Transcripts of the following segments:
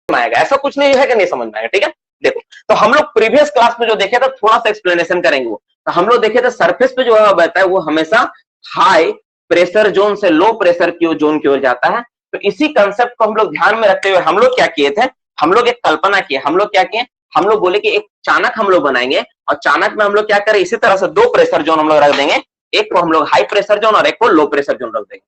आएगा, ऐसा कुछ नहीं है कि नहीं समझ में आएगा। ठीक है, देखो तो हम लोग प्रीवियस क्लास में जो देखे थे थोड़ा सा एक्सप्लेनेशन करेंगे। वो तो हम लोग देखे थे सरफेस पे जो हवा बहता है वो हमेशा हाई प्रेशर जोन से लो प्रेशर की जोन की ओर जाता है। तो इसी कंसेप्ट को हम लोग ध्यान में रखते हुए हम लोग क्या किए थे, हम लोग एक कल्पना किए। हम लोग क्या किए, हम लोग बोले कि एक चाणक हम लोग बनाएंगे और चाणक में हम लोग क्या करें, इसी तरह से दो प्रेशर जोन हम लोग रख देंगे, एक को हम लोग हाई प्रेशर जोन और एक को लो प्रेशर जोन रख देंगे।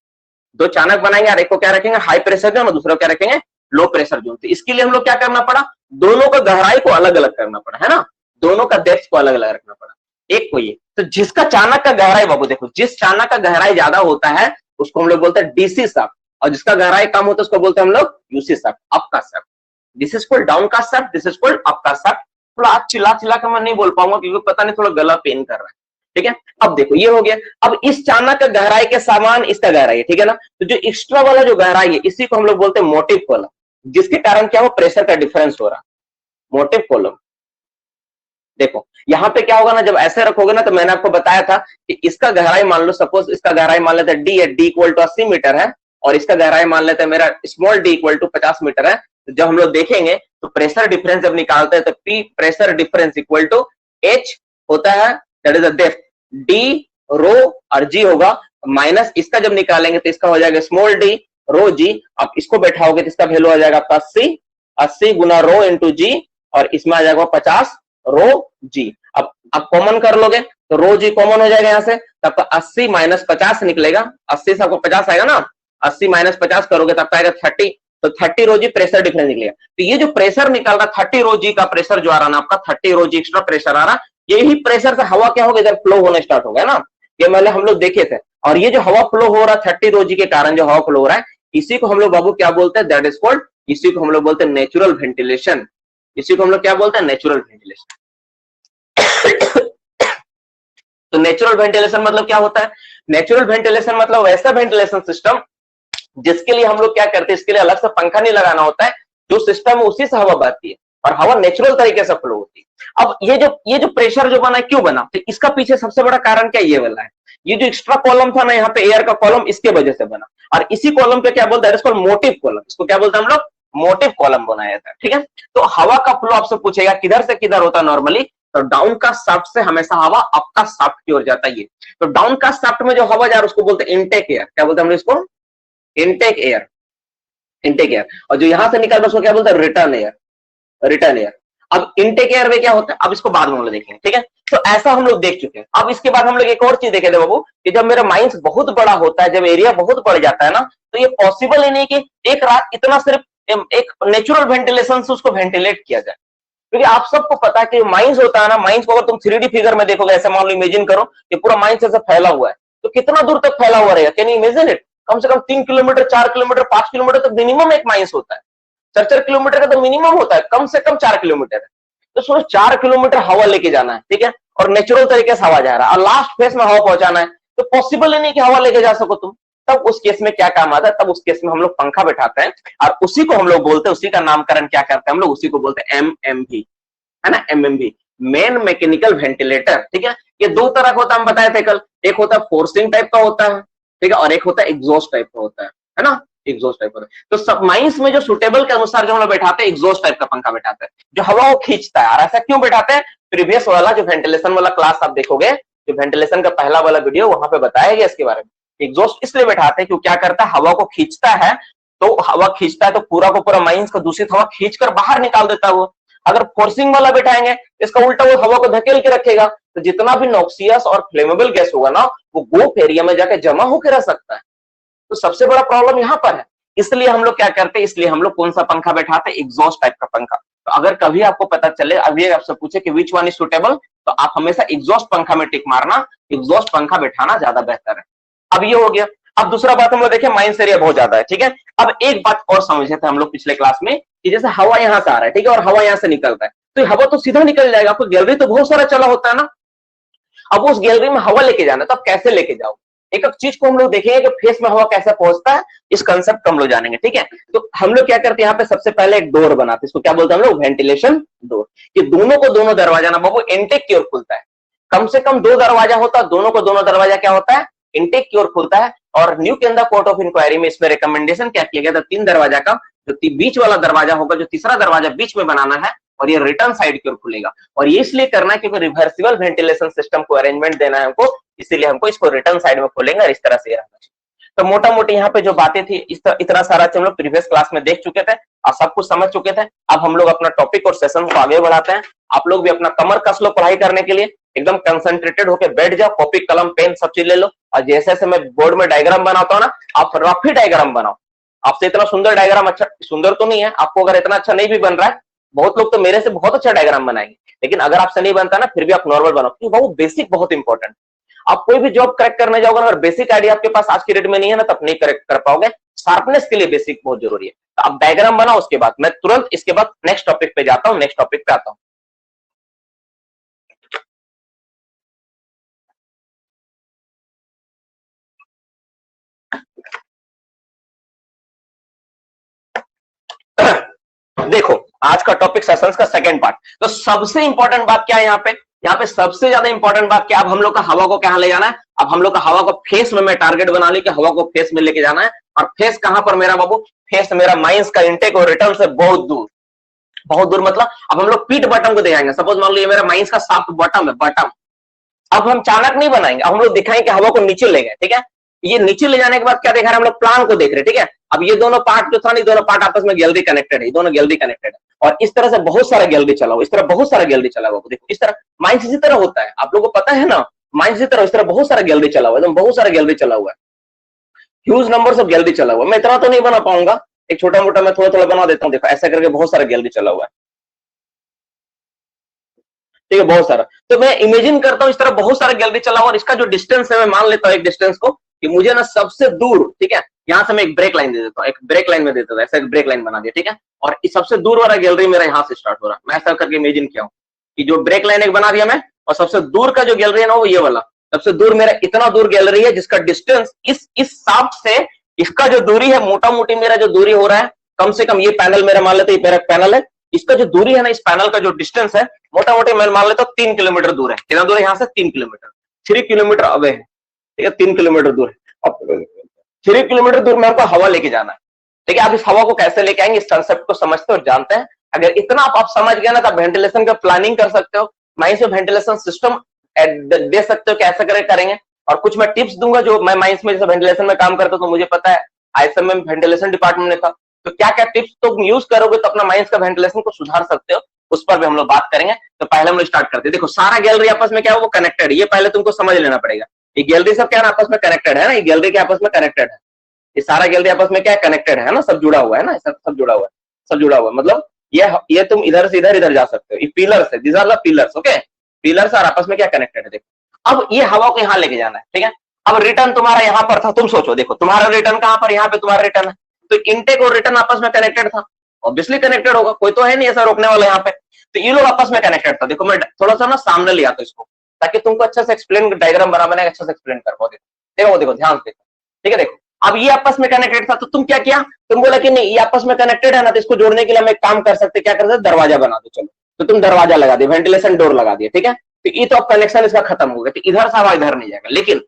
दो चाणक बनाएंगे और एक को क्या रखेंगे, हाई प्रेशर जोन, और दूसरा क्या रखेंगे, लो प्रेशर जोन। तो इसके लिए हम लोग क्या करना पड़ा, दोनों का गहराई को अलग अलग करना पड़ा, है ना, दोनों का डेप्थ को अलग अलग रखना पड़ा। एक को ये, तो जिसका चाणक का गहराई, बाबू देखो, जिस चाणक का गहराई ज्यादा होता है उसको हम लोग बोलते हैं डीसी शाफ्ट, और जिसका गहराई कम होता है उसको बोलते हैं हम लोग UC shaft, upcast shaft. This is called downcast shaft, this is called upcast shaft. थोड़ा आज चिल्ला चिल्ला कर मैं नहीं बोल पाऊंगा क्योंकि पता नहीं थोड़ा गला पेन कर रहा है। ठीक है, अब देखो ये हो गया। अब इस चाणक का गहराई के समान इसका गहराई है, ठीक है ना। तो जो एक्स्ट्रा वाला जो गहराई है इसी को हम लोग बोलते हैं मोटिव कॉलम, जिसके कारण क्या हो, प्रेशर का डिफरेंस हो रहा, मोटिव कॉलम। देखो यहां पे क्या होगा ना, जब ऐसे रखोगे ना, तो मैंने आपको बताया था कि इसका गहराई मान लो, सपोज इसका गहराई मान लेते हैं डी है, डी इक्वल टू 80 मीटर है, और इसका गहराई मान लेते हैं मेरा small D equal to 50 metre है। तो जब हम लोग देखेंगे तो प्रेशर डिफरेंस जब निकालते हैं तो P pressure difference equal to H होता है, that is the depth, D rho और जी होगा, माइनस इसका जब निकालेंगे तो इसका हो जाएगा स्मॉल डी रो जी। अब इसको बैठाओगे तो इसका वैल्यू आ जाएगा आपका 80 गुना रो इंटू जी, और इसमें आ जाएगा 50 रो जी। अब आप कॉमन कर लोगे तो रो जी कॉमन हो जाएगा यहाँ से, तब तो 80 माइनस 50 निकलेगा, 80 से आपको 50 आएगा ना, 80 माइनस 50 करोगे तब आएगा 30, तो 30 रो जी प्रेशर डिफरेंस निकलेगा। तो ये जो प्रेशर निकल रहा 30 रो जी का प्रेशर जो आ रहा ना आपका, 30 रो जी एक्स्ट्रा प्रेशर आ रहा, यही प्रेशर से हवा क्या होगा, इधर फ्लो होना स्टार्ट हो गया ना, ये पहले हम लोग देखे थे। और ये जो हवा फ्लो हो रहा 30 रो जी के कारण जो हवा फ्लो हो रहा है, इसी को हम लोग बाबू क्या बोलते हैं, दैट इज कॉल्ड, इसी को हम लोग बोलते हैं नेचुरल वेंटिलेशन। इसी को हम लोग क्या बोलते हैं, नेचुरल वेंटिलेशन। तो नेचुरल वेंटिलेशन मतलब क्या होता है, नेचुरल वेंटिलेशन मतलब वैसा वेंटिलेशन सिस्टम जिसके लिए हम लोग क्या करते हैं, इसके लिए अलग से पंखा नहीं लगाना होता है, जो सिस्टम है उसी से हवा बहती है और हवा नेचुरल तरीके से फ्लो होती है। अब ये जो प्रेशर जो बना है क्यों बना, तो इसका पीछे सबसे बड़ा कारण क्या ये वाला है, ये जो एक्स्ट्रा कॉलम था ना यहाँ पे एयर का कॉलम, इसके वजह से बना। और इसी कॉलम पे क्या बोलते हैं, इसको मोटिव कॉलम, इसको क्या बोलते हैं हम लोग, मोटिव कॉलम बनाया था। ठीक है, तो हवा का फ्लो आपसे पूछेगा किधर से किधर होता है नॉर्मली, तो डाउन का शाफ्ट से हमेशा हवा अप का शाफ्ट की ओर जाता है। ये तो डाउन का शाफ्ट में जो हवा जा रहा है उसको बोलते हैं इनटेक एयर, क्या बोलते हैं हम इसको, इनटेक एयर, इनटेक एयर। और जो यहां से निकल रहा है उसको क्या बोलते हैं, रिटर्न एयर, रिटर्न एयर। अब इनटेक एयर में क्या होता है, अब इसको बाद में हम लोग देखेंगे। ठीक है, तो ऐसा हम लोग देख चुके हैं। अब इसके बाद हम लोग एक और चीज देखे थे बाबू, कि जब मेरा माइंस बहुत बड़ा होता है, जब एरिया बहुत बढ़ जाता है ना, तो ये पॉसिबल ही नहीं कि एक रात इतना सिर्फ एक नेचुरल वेंटिलेशन से उसको वेंटिलेट किया जाए। क्योंकि आप सबको पता है कि माइंस होता है ना, माइंस को अगर तुम 3D फिगर में देखोगे, ऐसे मान लो इमेजिन करो कि पूरा माइंस ऐसे फैला हुआ है, तो कितना दूर तक फैला हुआ रहेगा, कैन यू इमेजिन इट। कम से कम 3 किलोमीटर, 4 किलोमीटर, 5 किलोमीटर तक मिनिमम एक माइंस होता है। 4 किलोमीटर का तो मिनिमम होता है, कम से कम 4 किलोमीटर है। तो सोचो 4 किलोमीटर हवा लेके जाना है, ठीक है, और नेचुरल तरीके से हवा जा रहा है, और लास्ट फेस में हवा पहुंचाना है, तो पॉसिबल ही नहीं कि हवा लेके जा सको तुम। तब उस केस में क्या काम आता है, तब उस केस में हम लोग पंखा बैठाते हैं, और उसी को हम लोग बोलते हैं, उसी का नामकरण क्या करते हैं हम लोग, उसी को बोलते हैं एमएमवी, है ना, एमएमवी, मेन मैकेनिकल वेंटिलेटर। ठीक है, ये दो तरह का होता है, हम बताए थे कल, एक होता है फोर्सिंग टाइप का होता है, ठीक है, और एक होता है एग्जॉस्ट टाइप का होता है ना, एग्जॉस्ट टाइप का। तो सब माइंस में जो सुटेबल के अनुसार जो हम लोग बैठाते हैं, एग्जॉस्ट टाइप का पंखा बैठाते हैं, जो हवा को खींचता है। और ऐसा क्यों बैठाते हैं, प्रीवियस वाला जो वेंटिलेशन वाला क्लास आप देखोगे, जो वेंटिलेशन का पहला वाला वीडियो, वहां पे बताया गया इसके बारे में। एग्जॉस्ट इसलिए बैठाते हैं क्यों, क्या करता है, हवा को खींचता है, तो हवा खींचता है तो पूरा को पूरा माइंस को दूषित हवा खींचकर बाहर निकाल देता है वो। अगर फोर्सिंग वाला बैठाएंगे इसका उल्टा, वो हवा को धकेल के रखेगा, तो जितना भी नॉक्सियस और फ्लेमेबल गैस होगा ना, वो गोप एरिया में जाके जमा होकर रह सकता है। तो सबसे बड़ा प्रॉब्लम यहाँ पर है। इसलिए हम लोग क्या करते हैं, इसलिए हम लोग कौन सा पंखा बैठाते हैं, एग्जॉस्ट टाइप का पंखा। तो अगर कभी आपको पता चले, अभी आपसे पूछे कि विच वन इज सुटेबल, तो आप हमेशा एग्जॉस्ट पंखा में टिक मारना, एग्जॉस्ट पंखा बैठाना ज्यादा बेहतर है। अब ये हो गया। अब दूसरा बात हम लोग देखें, माइंस एरिया बहुत ज्यादा है, ठीक है। अब एक बात और समझे थे हम लोग पिछले क्लास में, कि जैसे हवा यहाँ से आ रहा है, ठीक है, और हवा यहाँ से निकलता है, तो हवा तो सीधा निकल जाएगा, आपको गैलरी तो बहुत सारा चला होता है ना। अब उस गैलरी में हवा लेके जाना, तो आप कैसे लेके जाओ, एक एक चीज को हम लोग देखेंगे कि फेस में हवा कैसे पहुंचता है, इस कंसेप्ट को हम लोग जानेंगे, ठीक है। तो हम लोग क्या करते हैं, यहाँ पे सबसे पहले एक डोर बनाते हैं, इसको क्या बोलते हैं हम लोग, वेंटिलेशन डोर। कि दोनों को दोनों दरवाजा ना बाबू इनटेक की ओर खुलता है, कम से कम 2 दरवाजा होता है, दोनों को दोनों दरवाजा क्या होता है, इनटेक की ओर खुलता है। और न्यू केंद्र कोर्ट ऑफ इंक्वायरी में इसमें रिकमेंडेशन क्या किया गया था, 3 दरवाजा का, जो बीच वाला दरवाजा होगा, जो तीसरा दरवाजा बीच में बनाना है, और ये रिटर्न साइड की ओर खुलेगा। और ये इसलिए करना है क्योंकि रिवर्सिबल वेंटिलेशन सिस्टम को अरेंजमेंट देना है हमको, इसीलिए हमको इसको रिटर्न साइड में खोलेंगे और इस तरह से रहना चाहिए। तो मोटा मोटी यहाँ पे जो बातें थी, इतना सारा हम लोग प्रीवियस क्लास में देख चुके थे और सब कुछ समझ चुके थे। अब हम लोग अपना टॉपिक और सेशन को आगे बढ़ाते हैं। आप लोग भी अपना कमर कस लो पढ़ाई करने के लिए, एकदम कंसंट्रेटेड होकर बैठ जाओ, कॉपी कलम पेन सब चीज ले लो, और जैसे जैसे मैं बोर्ड में डायग्राम बनाता हूँ ना, आप रफ ही डायग्राम बनाओ। आपसे इतना सुंदर डायग्राम, अच्छा सुंदर तो नहीं है, आपको अगर इतना अच्छा नहीं भी बन रहा है, बहुत लोग तो मेरे से बहुत अच्छा डायग्राम बनाएंगे, लेकिन अगर आपसे नहीं बनता ना, फिर भी आप नॉर्मल बनाओ, क्योंकि वो बेसिक बहुत इंपॉर्टेंट। आप कोई भी जॉब क्रैक करने जाओगे, अगर बेसिक आइडिया आपके पास आज की डेट में नहीं है ना, तब नहीं करेक्ट कर पाओगे। शार्पनेस के लिए बेसिक बहुत जरूरी है। तो आप डायग्राम बनाओ, उसके बाद मैं तुरंत इसके बाद नेक्स्ट टॉपिक पे जाता हूं, नेक्स्ट टॉपिक पे आता हूं। देखो आज का टॉपिक सेशंस का सेकंड पार्ट। तो सबसे इंपॉर्टेंट बात क्या है यहाँ पे सबसे ज्यादा इंपॉर्टेंट बात क्या, अब हम लोग का हवा को कहां ले जाना है? अब हम लोग का हवा को फेस में मैं टारगेट बना ली कि हवा को फेस में लेके जाना है। और फेस कहां पर मेरा बाबू? फेस मेरा माइंस का इंटेक और रिटर्न से बहुत दूर, बहुत दूर। मतलब अब हम लोग पीठ बटन को दिखाएंगे। सपोज मान लो ये मेरा माइंस का साफ बटन है, बटन। अब हम चाणक नहीं बनाएंगे, अब हम लोग दिखाएंगे कि हवा को नीचे ले गए, ठीक है। ये नीचे ले जाने के बाद क्या देखा रहे हम लोग? प्लान को देख रहे, ठीक है। अब ये दोनों पार्ट जो था ना, दोनों पार्ट आपस में गैलरी कनेक्टेड है, ये दोनों गैलरी कनेक्टेड है। और इस तरह से बहुत सारा गैलरी चला हुआ, इस तरह बहुत सारा गैलरी चला हुआ। देखो इस तरह माइंस इसी तरह होता है, आप लोगों को पता है ना, माइंस इसी तरह, इस तरह बहुत सारा गैलरी चला हुआ है, एकदम बहुत सारा गैलरी चला हुआ है, ह्यूज नंबर ऑफ गैलरी चला हुआ है। मैं इतना तो नहीं बना पाऊंगा, एक छोटा मोटा मैं थोड़ा थोड़ा बना देता हूँ। देखो ऐसा करके बहुत सारा गैलरी चला हुआ है, ठीक है, बहुत सारा। तो मैं इमेजिन करता हूँ इस तरह बहुत सारा गैलरी चला हुआ, और इसका जो डिस्टेंस है मैं मान लेता हूँ एक डिस्टेंस को, कि मुझे ना सबसे दूर, ठीक है, यहां से मैं एक ब्रेक लाइन दे देता हूँ, एक ब्रेक लाइन में देता हूँ, ऐसा एक ब्रेक लाइन बना दिया, ठीक है। और इस सबसे दूर वाला गैलरी मेरा यहाँ से स्टार्ट हो रहा है। मैं ऐसा करके इमेजिन किया हूँ कि जो ब्रेक लाइन एक बना दिया मैं, और सबसे दूर का जो गैलरी है ना वो ये वाला, सबसे दूर मेरा इतना दूर गैलरी है, जिसका डिस्टेंस इस शाफ्ट से इसका जो दूरी है, मोटा मोटी मेरा जो दूरी हो रहा है, कम से कम ये पैनल मेरा मान लेते, ये मेरा पैनल है, इसका जो दूरी है ना, इस पैनल का जो डिस्टेंस है, मोटा मोटी मैं मान लेता हूँ 3 किलोमीटर दूर है। कितना दूर है यहाँ से? 3 किलोमीटर, 3 किलोमीटर अवे है, ठीक है, 3 किलोमीटर दूर है। अब 3 किलोमीटर दूर में हमको हवा लेके जाना है, ठीक है। आप इस हवा को कैसे लेके आएंगे, इस कंसेप्ट को समझते और जानते हैं। अगर इतना आप समझ गए ना, तो वेंटिलेशन का प्लानिंग कर सकते हो, माइंस में वेंटिलेशन सिस्टम दे सकते हो, कैसे करेंगे। और कुछ मैं टिप्स दूंगा, जो मैं माइंस में जैसे वेंटिलेशन में काम करता हूँ, तो मुझे पता है आईएसएम में वेंटिलेशन डिपार्टमेंट में था, तो क्या क्या टिप्स तुम यूज करोगे तो अपना माइंस का वेंटिलेशन को सुधार सकते हो, उस पर भी हम लोग बात करेंगे। तो पहले हम लोग स्टार्ट करते हैं। देखो सारा गैलरी आपस में क्या है, वो कनेक्टेड है, ये पहले तुमको समझ लेना पड़ेगा। ये गैलरी सब क्या है, आपस में कनेक्टेड है ना, ये गैलरी के आपस में कनेक्टेड है, ये सारा गैलरी आपस में क्या है, कनेक्टेड है ना, सब जुड़ा हुआ है ना, सब जुड़ा हुआ है, सब जुड़ा हुआ है। मतलब ये तुम इधर से इधर जा सकते हो, ये पिलर्स है, this are the pillars, okay. Pillars और आपस में क्या कनेक्टेड है। देखो अब ये हवा को यहाँ लेके जाना है, ठीक है। अब रिटर्न तुम्हारा यहाँ पर था, तुम सोचो, देखो तुम्हारा रिटर्न कहाँ पर, यहाँ पे तुम्हारा रिटर्न है, तो इनटेक और रिटर्न आपस में कनेक्टेड था, ऑब्वियसली कनेक्टेड होगा, कोई तो है नहीं ऐसा रोकने वाला यहाँ पे। तो ये लोग आपस में कनेक्टेड था। देखो मैं थोड़ा सा ना सामने ले आता इसको, ताकि तुमको अच्छा से एक्सप्लेन, डायग्राम बनाने अच्छा से एक्सप्लेन कर पाओ। देखो ध्यान से, ठीक है। देखो अब ये आपस में कनेक्टेड था, तो तुम क्या किया, तुम बोला कि नहीं ये आपस में कनेक्टेड है ना, तो इसको जोड़ने के लिए हम एक काम कर सकते, क्या कर सकते, दरवाजा बना दो। चलो तो तुम दरवाजा लगा दिए, वेंटिलेशन डोर लगा दिए, ठीक है। तो ये तो अब कनेक्शन इसका खत्म हो गया, तो इधर से हवा इधर नहीं जाएगा। लेकिन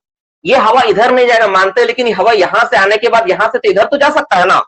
ये हवा इधर नहीं जाएगा मानते हैं, लेकिन ये हवा यहाँ से आने के बाद यहाँ से तो इधर तो जा सकता है ना,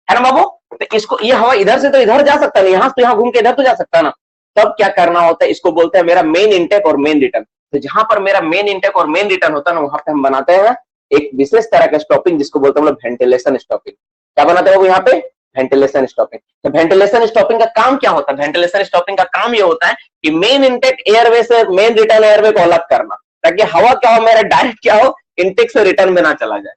है ना बाबू। तो इसको, ये हवा इधर से तो इधर जा सकता है, यहाँ से तो यहाँ घूम के इधर तो जा सकता है ना। तब क्या करना होता है, इसको बोलते हैं मेरा मेन इंटेक और मेन रिटर्न। तो जहां पर मेरा मेन इंटेक और मेन रिटर्न होता है ना, वहां पे हम बनाते हैं एक विशेष तरह का स्टॉपिंग, जिसको बोलते हैं हम लोग वेंटिलेशन स्टॉपिंग। क्या बनाते हैं यहाँ पे, वेंटिलेशन स्टॉपिंग। तो वेंटिलेशन स्टॉपिंग का काम क्या होता है, वेंटिलेशन स्टॉपिंग का काम ये होता है कि मेन इंटेक एयरवे से मेन रिटर्न एयरवे को अलग करना, ताकि हवा क्या हो, मेरा डायरेक्ट क्या हो, इंटेक से रिटर्न में ना चला जाए।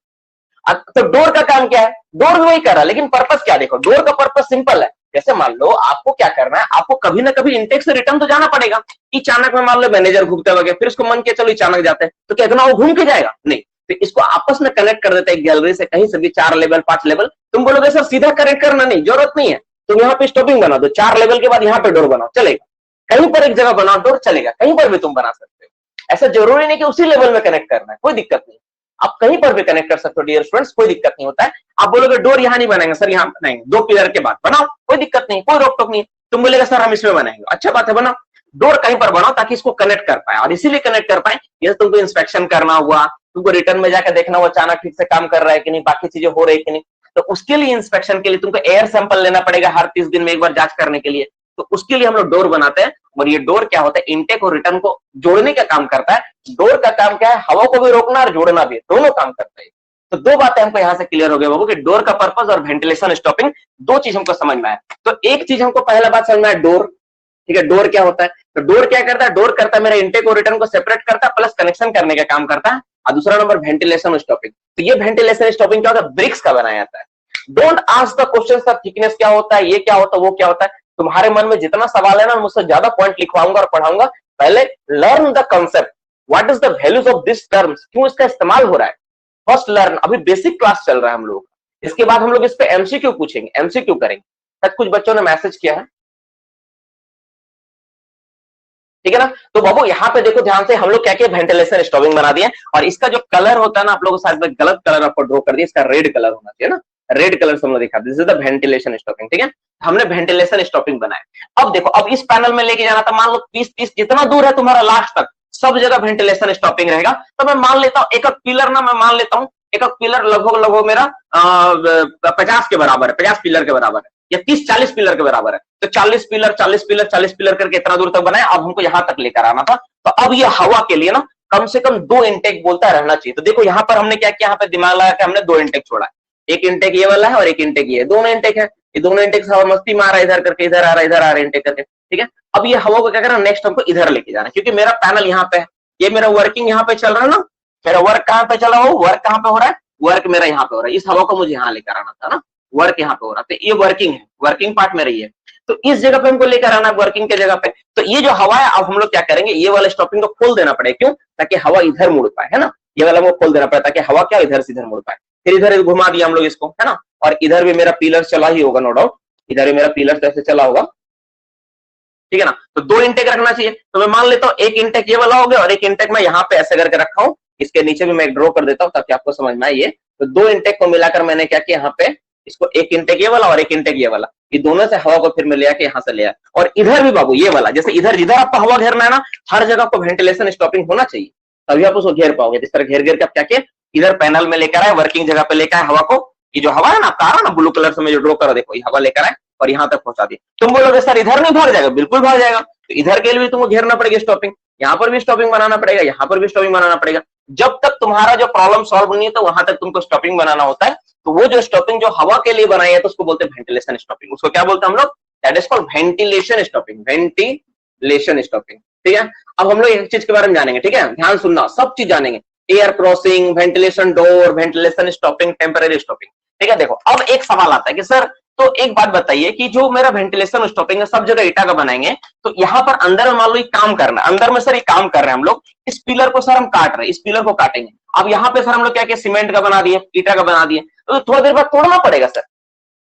तो डोर का काम क्या है, डोर भी वही कर रहा है, लेकिन पर्पस क्या, देखो डोर का पर्पस सिंपल है। जैसे मान लो आपको क्या करना है, आपको कभी ना कभी इंटेक से रिटर्न तो जाना पड़ेगा। अचानक में मान लो मैनेजर घूमते हुए, फिर उसको मन किया चलो अचानक जाते हैं, तो क्या करना, वो घूम के जाएगा नहीं। तो इसको आपस में कनेक्ट कर देते हैं गैलरी से, कहीं से भी 4 लेवल 5 लेवल। तुम बोलोगे सर सीधा कनेक्ट करना, नहीं, जरूरत नहीं है। तुम यहाँ पे स्टॉपिंग बना दो, 4 लेवल के बाद यहाँ पे डोर बनाओ, चलेगा। कहीं पर एक जगह बनाओ डोर, चलेगा, कहीं पर भी तुम बना सकते हो। ऐसा जरूरी नहीं कि उसी लेवल में कनेक्ट करना है, कोई दिक्कत नहीं, आप कहीं पर भी कनेक्ट कर सकते हो डियर स्टूडेंट्स, कोई दिक्कत नहीं होता है। आप बोलोगे डोर यहाँ नहीं बनाएंगे सर, यहाँ बनाएंगे, 2 पिलर के बाद बनाओ, कोई दिक्कत नहीं, कोई रोक टोक नहीं। तुम बोलेगा सर हम इसमें बनाएंगे, अच्छा बात है, बनाओ डोर कहीं पर बनाओ, ताकि इसको कनेक्ट कर पाए। और इसीलिए कनेक्ट कर पाए, जैसे तुमको इंस्पेक्शन करना हुआ, तुमको रिटर्न में जाकर देखना हुआ अचानक ठीक से काम कर रहा है कि नहीं, बाकी चीजें हो रही कि नहीं, तो उसके लिए इंस्पेक्शन के लिए तुमको एयर सैंपल लेना पड़ेगा हर 30 दिन में एक बार जांच करने के लिए। तो उसके लिए हम लोग डोर बनाते हैं, और ये डोर क्या होता है, इनटेक और रिटर्न को जोड़ने का काम करता है। डोर का काम क्या है, हवा को भी रोकना और जोड़ना भी, दोनों काम करता है। तो दो बातें हमको यहां से क्लियर हो गई बाबू कि डोर का पर्पस और वेंटिलेशन स्टॉपिंग, दो चीज हमको समझ में आया। तो एक चीज हमको पहला बात समझ में आया, डोर, ठीक है। डोर क्या होता है, तो डोर क्या करता है, डोर करता है मेरा इनटेक और रिटर्न को सेपरेट करता है, प्लस कनेक्शन करने का काम करता है। और दूसरा नंबर वेंटिलेशन स्टॉपिंग। तो ये वेंटिलेशन स्टॉपिंग क्या होता है, ब्रिक्स का बनाया जाता है। Don't ask the question sir thickness क्या होता है, ये क्या होता है, वो क्या होता है। तुम्हारे मन में जितना सवाल है ना, मुझसे ज्यादा पॉइंट लिखवाऊंगा और पढ़ाऊंगा। पहले learn the concept, what is the values of this terms, क्यों इसका इस्तेमाल हो रहा है, फर्स्ट लर्न। अभी बेसिक क्लास चल रहा है हम लोग, इसके बाद हम लोग इस पे एमसीक्यू पूछेंगे, एमसीक्यू करेंगे। शायद कुछ बच्चों ने मैसेज किया है, ठीक है ना। तो बाबू यहाँ पे देखो ध्यान से, हम लोग क्या किया, वेंटिलेशन स्टॉपिंग बना दिए। और इसका जो कलर होता है ना, आप लोगों को शायद गलत कलर आपको ड्रॉ कर दिया, इसका रेड कलर होना चाहिए ना, रेड कलर से हम लोग दिखा, this is the ventilation stopping, ठीक है। हमने वेंटिलेशन स्टॉपिंग बनाया। अब देखो, अब इस पैनल में लेके जाना था, मान लो 30 जितना दूर है तुम्हारा लास्ट तक, सब जगह वेंटिलेशन स्टॉपिंग रहेगा। तो मैं मान लेता हूँ एक पिलर ना, मैं मान लेता हूँ एक पिलर लगभग मेरा 50 के बराबर है, 50 पिलर के बराबर है, या 30-40 पिलर के बराबर है। तो 40 पिलर 40 पिलर 40 पिलर करके इतना दूर तक बनाया। अब हमको यहां तक लेकर आना था। तो अब ये हवा के लिए ना कम से कम 2 इंटेक बोलता रहना चाहिए। तो देखो यहाँ पर हमने क्या किया, यहाँ पे दिमाग लगा के हमने 2 इंटेक छोड़ा है। एक इंटेक ये वाला है और एक इंटेक ये, दोनों इंटेक है। ये दोनों इंटेक से हवा मस्ती में आ रहा है, इधर करके इधर आ रहा है, इधर आ रहा है इंटेक करके, ठीक है। अब ये हवा को क्या करना, नेक्स्ट हमको इधर लेके जाना है, क्योंकि मेरा पैनल यहाँ पे है, ये मेरा वर्किंग यहाँ पे चल रहा है ना। मेरा वर्क कहाँ पे चला हो, वर्क कहाँ पे हो रहा है, वर्क मेरा यहाँ पे हो रहा है। इस हवा को मुझे यहाँ लेकर आना था ना, वर्क यहाँ पे हो रहा था। ये वर्किंग है, वर्किंग पार्ट में रही है। तो इस जगह पे हमको लेकर आना वर्किंग के जगह पे। तो ये जो हवा है, अब हम लोग क्या करेंगे, ये वाला स्टॉपिंग को खोल देना पड़ेगा, क्यों, ताकि हवा इधर मुड़ पाए, है ना। ये वाला हमको खोल देना पड़ेगा ताकि हवा क्या इधर से इधर मुड़ पाए। फिर इधर घुमा दिया हम लोग इसको, है ना। और इधर भी मेरा पिलर चला ही होगा, नो डाउट, इधर भी मेरा पिलर तो ऐसे चला होगा, ठीक है ना। तो 2 इंटेक रखना चाहिए। तो मैं मान लेता हूँ एक इंटेक ये वाला हो गया, और एक इंटेक मैं यहाँ पे ऐसे करके रखा हूँ। इसके नीचे भी मैं एक ड्रॉ कर देता हूँ ताकि आपको समझ में आए। तो 2 इंटेक को मिलाकर मैंने क्या किया, यहाँ पे इसको एक इंटेक ये वाला और एक इंटेक ये वाला, ये दोनों से हवा को फिर मैं ले आके यहाँ से ले आया। और इधर भी बाबू ये वाला, जैसे इधर जिधर आपको हवा घेरना है ना, हर जगह आपको वेंटिलेशन स्टॉपिंग होना चाहिए, तभी आप उसको घेर पाओगे। इस तरह घेर घेर के आप क्या किए, इधर पैनल में लेकर आए, वर्किंग जगह पे लेकर आए हवा को। ये जो हवा है ना, आपका आ रहा ना ब्लू कलर से मैं जो ड्रॉ कर, देखो ये हवा लेकर आए और यहाँ तक पहुंचा दिए। तुम बोलोगे सर इधर नहीं भर जाएगा, बिल्कुल भर जाएगा। तो इधर के लिए भी तुमको घेरना पड़ेगा स्टॉपिंग, यहाँ पर भी स्टॉपिंग बनाना पड़ेगा, यहाँ पर भी स्टॉपिंग बनाना पड़ेगा। जब तक तुम्हारा जो प्रॉब्लम सॉल्व नहीं है, तो वहां तक तुमको स्टॉपिंग बनाना होता है। तो वो जो स्टॉपिंग जो हवा के लिए बनाई है, तो उसको बोलते हैं वेंटिलेशन स्टॉपिंग। उसको क्या बोलते हैं हम लोग, that is called ventilation stopping, ventilation stopping, ठीक है। अब हम लोग एक चीज के बारे में जानेंगे, ठीक है, ध्यान सुनना, सब चीज जानेंगे। Air crossing, ventilation door, ventilation stopping, temporary stopping, ठीक है। देखो अब एक सवाल आता है कि सर, तो एक बात बताइए कि जो मेरा वेंटिलेशन स्टॉपिंग है सब जगह ईटा का बनाएंगे, तो यहाँ पर अंदर में मान लो ये काम करना है, अंदर में सर ये काम कर रहे हैं हम लोग, इस पिलर को सर हम काट रहे हैं, इस पिलर को काटेंगे। अब यहाँ पे सर हम लोग क्या किया, सीमेंट का बना दिए, ईटा का बना दिए, तो थोड़ा देर बाद तोड़ना पड़ेगा सर,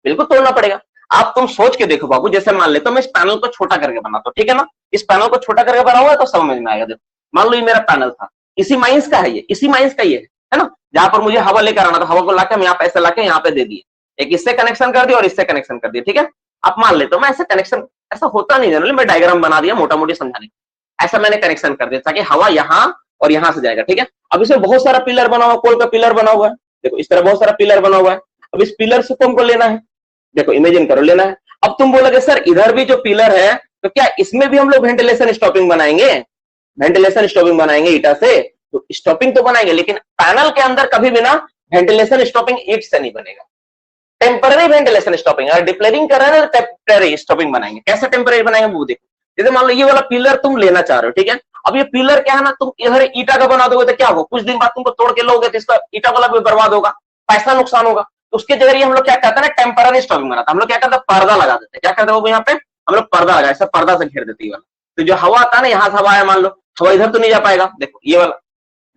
बिल्कुल तोड़ना पड़ेगा। आप तुम सोच के देखो बाबू, जैसे मान लेता हूं मैं इस पैनल को छोटा करके बनाता हूं, ठीक है ना। इस पैनल को छोटा करके बना हुआ है तो समझ में आएगा। देखो मान लो ये मेरा पैनल था, इसी माइंस का है, ये इसी माइंस का ये है ना, जहां पर मुझे हवा लेकर आना था, हवा को लाकर मैं यहाँ पे ऐसे लाके यहाँ पे दे दिए, एक इससे कनेक्शन कर दिया और इससे कनेक्शन कर दिया, ठीक है। अब मान लेता हूं मैं ऐसे कनेक्शन, ऐसा होता नहीं जनरली, मैं डायग्राम बना दिया मोटा मोटी समझाने, ऐसा मैंने कनेक्शन कर दिया ताकि हवा यहाँ और यहाँ से जाएगा, ठीक है। अब इसमें बहुत सारा पिलर बना हुआ, कोल का पिलर बना हुआ है, देखो इस तरह बहुत सारा पिलर बना हुआ है। अब इस पिलर से तुमको लेना है, देखो इमेजिन करो लेना है। अब तुम बोलोगे सर इधर भी जो पिलर है, तो क्या इसमें भी हम लोग वेंटिलेशन स्टॉपिंग बनाएंगे, वेंटिलेशन स्टॉपिंग बनाएंगे ईटा से, तो स्टॉपिंग तो बनाएंगे, लेकिन पैनल के अंदर कभी भी ना वेंटिलेशन स्टॉपिंग ईट से नहीं बनेगा। टेम्पररी वेंटिलेशन स्टॉपिंग, अगर डिप्लेरिंग कर रहे हैं तो टेम्पररी स्टॉपिंग बनाएंगे। कैसे टेम्पररी बनाएंगे वो देखो, जैसे मान लो ये वाला पिलर तुम लेना चाह रहे हो, ठीक है। अब ये पिलर क्या है ना, तुम इधर ईटा का बना दोगे तो क्या होगा, कुछ दिन बाद तुमको तोड़ के लोगे तो इसका ईटा वाला भी बर्बाद होगा, पैसा नुकसान होगा। तो उसके जरिए हम लोग क्या कहते हैं ना, टेम्पररी स्टॉपिंग बनाते हैं। हम लोग क्या करते हैं, पर्दा लगा देते हैं, क्या करते हैं वो यहाँ पे हम लोग पर्दा लगा, ऐसा पर्दा से घेर देते हैं वाला। तो जो हवा आता है ना, यहाँ से हवा है, मान लो हवा इधर तो नहीं जा पाएगा, देखो ये वाला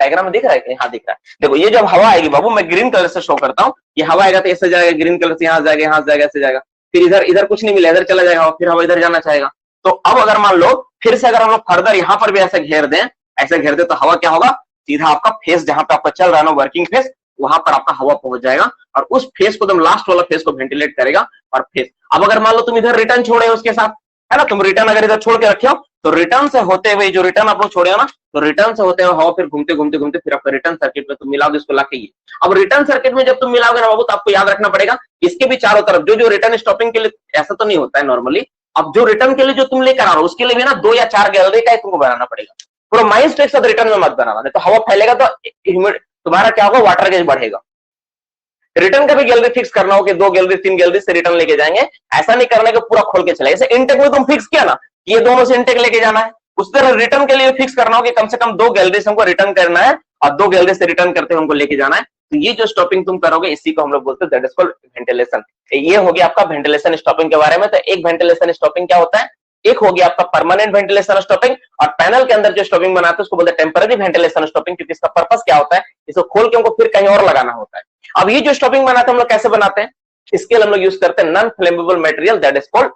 डायग्राम में दिख रहा है, यहाँ दिख रहा है, देखो ये जब हवा आएगी बाबू, मैं ग्रीन कलर से शो करता हूँ, ये हवा आएगा तो ऐसे जाएगा, ग्रीन कलर से यहाँ जाएगा, यहाँ जाएगा, ऐसे जाएगा, फिर इधर इधर कुछ नहीं मिला, इधर चला जाएगा, फिर हवा इधर जाना चाहेगा। तो अब अगर मान लो फिर से अगर हम लोग फर्दर यहाँ पर भी ऐसे घेर दें, ऐसे घेर दे, तो हवा क्या होगा, सीधा आपका फेस जहां पे आपका चल रहा है ना वर्किंग फेस, वहां पर आपका हवा पहुंच जाएगा और उस फेस को, तुम लास्ट वाला फेस को वेंटिलेट करेगा। और फेस अब अगर मान लो तुम इधर रिटर्न छोड़े उसके साथ, है ना, तुम रिटर्न अगर इधर छोड़ के रखे हो, तो रिटर्न से होते हुए जो रिटर्न आप लोग छोड़े हो ना, तो रिटर्न से होते हुए हवा फिर घूमते घूमते घूमते फिर आपका रिटर्न सर्किट में तुम मिलाओगे इसको लाके ये। अब रिटर्न सर्किट में जब तुम मिलाओगे ना बाबू, तो आपको याद रखना पड़ेगा इसके भी चारों तरफ जो जो रिटर्न स्टॉपिंग के लिए, ऐसा तो नहीं होता है नॉर्मली, अब जो रिटर्न के लिए जो तुम लेकर आ रहे हो उसके लिए भी ना 2 या 4 गैलरी का तुमको बनाना पड़ेगा। पूरा माइंस एक साथ रिटर्न में मत बनाना, नहीं तो हवा फैलेगा तो तुम्हारा क्या होगा, वाटर गेज बढ़ेगा। रिटर्न का भी गैलरी फिक्स करना हो कि 2 गैलरी 3 गैलरी से रिटर्न लेके जाएंगे, ऐसा नहीं करने के पूरा खोल के चला। जैसे इनटेक में तुम फिक्स किया ना, ये दोनों से इनटेक लेके जाना है, उस तरह रिटर्न के लिए फिक्स करना हो कि कम से कम 2 गैलरी से हमको रिटर्न करना है और 2 गैलरी से रिटर्न करते हुए हमको लेके जाना है। तो ये जो स्टॉपिंग तुम करोगे इसी को हम लोग बोलते हैं दैट इज कॉल्ड वेंटिलेशन। ये हो गया आपका वेंटिलेशन स्टॉपिंग के बारे में। तो एक वेंटिलेशन स्टॉपिंग क्या होता है, एक हो गया आपका परमानेंट वेंटिलेशन स्टॉपिंग, और पैनल के अंदर जो स्टॉपिंग बनाते हैं उसको बोलते हैं टेम्पररी वेंटिलेशन स्टॉपिंग, क्योंकि इसका पर्पस क्या होता है, इसको खोल के हमको फिर कहीं और लगाना होता है। अब ये जो स्टॉपिंग बनाते हैं हम लोग कैसे बनाते हैं, इसके लिए हम लोग यूज करते हैं non flammable material that is called,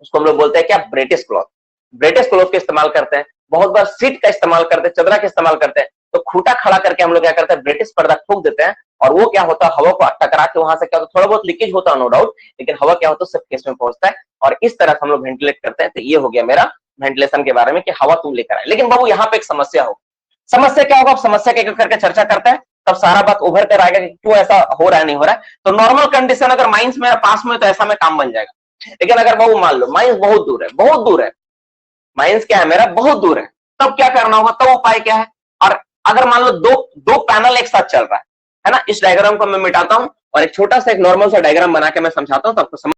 उसको हम लोग बोलते हैं क्या, ब्रिटिश क्लॉथ। ब्रिटिश क्लॉथ का इस्तेमाल करते हैं, बहुत बार सीट का इस्तेमाल करते हैं, चदरा का इस्तेमाल करते हैं। तो खूंटा खड़ा करके हम लोग क्या करते हैं, ब्रिटिश पर्दा ठोक देते हैं, और वो क्या होता है, हवा को टकरा के वहां से क्या होता है, थोड़ा बहुत लीकेज होता है नो डाउट, लेकिन हवा क्या होता है सब केस में पहुंचता है, और इस तरह हम लोग वेंटिलेट करते हैं। तो ये हो गया मेरा वेंटिलेशन के बारे में कि हवा तुम लेकर आए। लेकिन बाबू यहाँ पे एक समस्या हो, समस्या क्या होगा, अब समस्या के करके चर्चा करते हैं, तब सारा बात उभर कर आएगा कि क्यों ऐसा हो रहा है नहीं हो रहा है। तो नॉर्मल कंडीशन अगर माइंस मेरा पास में तो ऐसा में काम बन जाएगा, लेकिन अगर बाबू मान लो माइंस बहुत दूर है, बहुत दूर है, माइंस क्या है मेरा बहुत दूर है, तब क्या करना होगा, तब उपाय क्या है। और अगर मान लो दो पैनल एक साथ चल रहा है ना, इस डायग्राम को मैं मिटाता हूं और एक छोटा सा एक नॉर्मल सा डायग्राम बना के मैं समझाता हूं, तो आपको समझ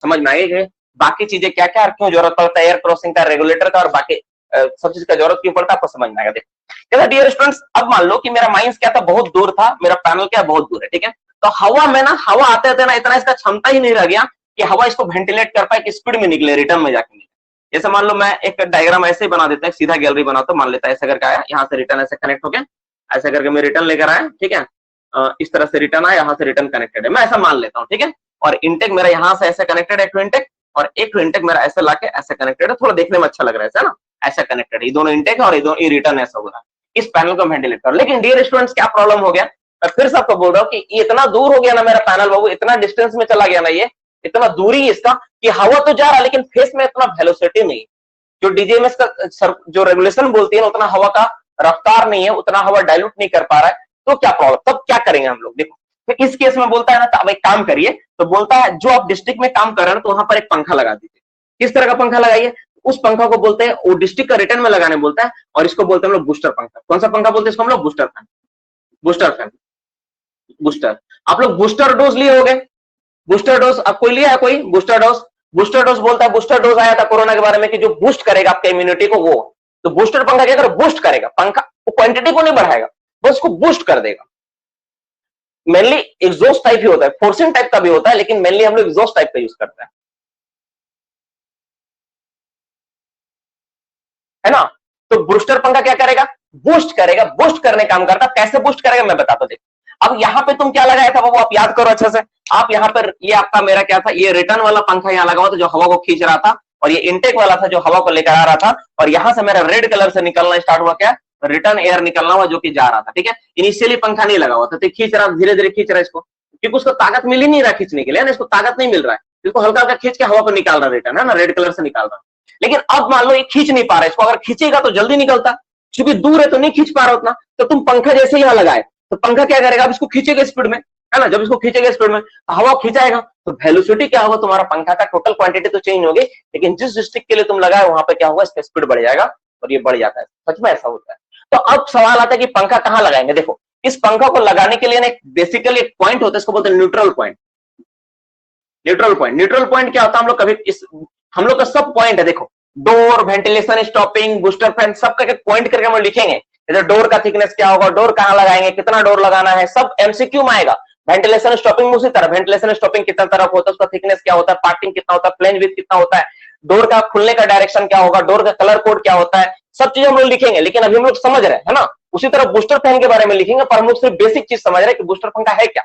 समझ में आएगी। बाकी चीजें क्या क्या क्यों जरूरत पड़ता है, एयर क्रॉसिंग का, रेगुलेटर का, और बाकी सब चीज का जरूरत क्यों पड़ता है, आपको समझ में आएगा। देखो डियर स्टूडेंट्स, अब मान लो कि मेरा माइंस क्या था, बहुत दूर था, मेरा पैनल क्या बहुत दूर है, ठीक है। तो हवा में ना, हवा आते आते ना इतना इसका क्षमता ही नहीं रह गया कि हवा इसको वेंटिलेट कर पाए कि स्पीड में निकले, रिटर्न में जाके निकले। जैसे मान लो मैं एक डायग्राम ऐसे ही बना देता है, सीधा गैलरी बनाता हूं, मान लेता है ऐसे करके आया, यहाँ से रिटर्न ऐसे कनेक्ट हो गया, ऐसे करके मैं रिटर्न लेकर आया, ठीक है। इस तरह से रिटर्न आया, यहाँ से रिटर्न कनेक्टेड है, मैं ऐसा मान लेता हूँ, ठीक है। और इंटेक मेरा यहाँ से ऐसे कनेक्टेड है, इंटेक, और एक इंटेक मेरा ऐसे लाके ऐसे कनेक्टेड है, थोड़ा देखने में अच्छा लग रहा है ना, ऐसा कनेक्टेड है, ये दोनों इंटेक और ये रिटर्न ऐसा हो रहा है। इस पैनल को वेंटिलेट करो। लेकिन डियर स्टूडेंट्स क्या प्रॉब्लम हो गया, मैं फिर से आपको बोल रहा हूँ कि ये इतना दूर हो गया ना मेरा पैनल बाबू, इतना डिस्टेंस में चला गया ना, ये इतना दूरी इसका कि हवा तो जा रहा है लेकिन फेस में इतना वेलोसिटी नहीं, जो डीजीएमएस का जो रेगुलेशन बोलती है ना, उतना हवा का रफ्तार नहीं है, उतना हवा डायल्यूट नहीं कर पा रहा है। तो क्या प्रॉब्लम, तब क्या करेंगे हम लोग, देखो तो इस केस में बोलता है ना, तो अब एक काम करिए, तो बोलता है जो आप डिस्ट्रिक्ट में काम कर रहे हैं तो वहां पर एक पंखा लगा दीजिए। किस तरह का पंखा लगाइए, उस पंखा को बोलते हैं, वो डिस्ट्रिक्ट का रिटर्न में लगाने बोलता है, और इसको बोलते हैं हम लोग बूस्टर पंखा। कौन सा पंखा बोलते हैं इसको हम लोग, booster fan, booster fan, booster. आप लोग बूस्टर डोज लिए होंगे, बूस्टर डोज अब कोई लिया है, कोई बूस्टर डोज, बूस्टर डोज बोलता है, बूस्टर डोज आया था कोरोना के बारे में कि जो बूस्ट करेगा आपके इम्यूनिटी को, वो तो बूस्टर पंखा क्या करेगा, बूस्ट करेगा, पंखा वो क्वांटिटी को नहीं बढ़ाएगा, बस उसको बूस्ट कर देगा। मेनली एग्जॉस्ट टाइप ही होता है, फोर्सिंग टाइप का भी होता है, लेकिन मेनली हम लोग एग्जॉस्ट टाइप का यूज करते हैं, है ना। तो बूस्टर पंखा क्या करेगा, बूस्ट करेगा, बूस्ट करने काम करता। कैसे बूस्ट करेगा मैं बताता हूं, देखो अब यहाँ पे तुम क्या लगाया था वो आप याद करो अच्छे से। आप यहाँ पर, ये आपका मेरा क्या था, ये रिटर्न वाला पंखा यहाँ लगा हुआ था जो हवा को खींच रहा था, और ये इंटेक वाला था जो हवा को लेकर आ रहा था, और यहाँ से मेरा रेड कलर से निकलना स्टार्ट हुआ, क्या रिटर्न एयर निकलना हुआ जो कि जा रहा था, ठीक है। इनिशियली पंखा नहीं लगा हुआ था, तो खींच रहा, धीरे धीरे खींच रहा है इसको, क्योंकि उसको ताकत मिल ही नहीं रहा खींचने के लिए ना, इसको ताकत नहीं मिल रहा है, इसको हल्का हल्का खींच के हवा को निकाल रहा, रिटर्न है ना, रेड कलर से निकाल रहा। लेकिन अब मान लो ये खींच नहीं पा रहा है, इसको अगर खींचेगा तो जल्दी निकलता, क्योंकि दूर है तो नहीं खींच पा रहा उतना। तो तुम पंखा जैसे यहाँ लगाए, तो पंखा क्या करेगा, अब इसको खींचेगा स्पीड में, है ना, जब इसको खींचेगा स्पीड में हवा खींचाएगा, तो वेलोसिटी क्या होगा, तुम्हारा पंखा का टोटल क्वांटिटी तो चेंज होगी, लेकिन जिस डिस्ट्रिक्ट के लिए तुम लगाए वहां पे क्या होगा, इसका स्पीड बढ़ जाएगा, और ये बढ़ जाता है, सच में ऐसा होता है। तो अब सवाल आता है कि पंखा कहाँ लगाएंगे। देखो इस पंखा को लगाने के लिए ना बेसिकली एक पॉइंट होता है, इसको बोलते हैं neutral point. Neutral point, neutral point क्या होता है, हम लोग कभी इस, हम लोग का सब पॉइंट है, देखो door, ventilation, stopping, booster fan, सबका एक पॉइंट करके हम लोग लिखेंगे। जैसे डोर का थिकनेस क्या होगा, डोर कहाँ लगाएंगे, कितना डोर लगाना है, सब एमसीक्यू में आएगा। वेंटिलेशन स्टॉपिंग उसी तरह, वेंटिलेशन स्टॉपिंग कितना तरफ होता है, उसका थिकनेस क्या होता है, पार्टिंग कितना होता है, प्लेन विड्थ कितना होता है, डोर का खुलने का डायरेक्शन क्या होगा, डोर का कलर कोड क्या होता है, सब चीज हम लोग लिखेंगे। लेकिन अभी हम लोग समझ रहे हैं, है ना। उसी तरह बूस्टर फैन के बारे में लिखेंगे, पर हम लोग सिर्फ बेसिक चीज समझ रहे हैं कि बूस्टर पंखा है क्या,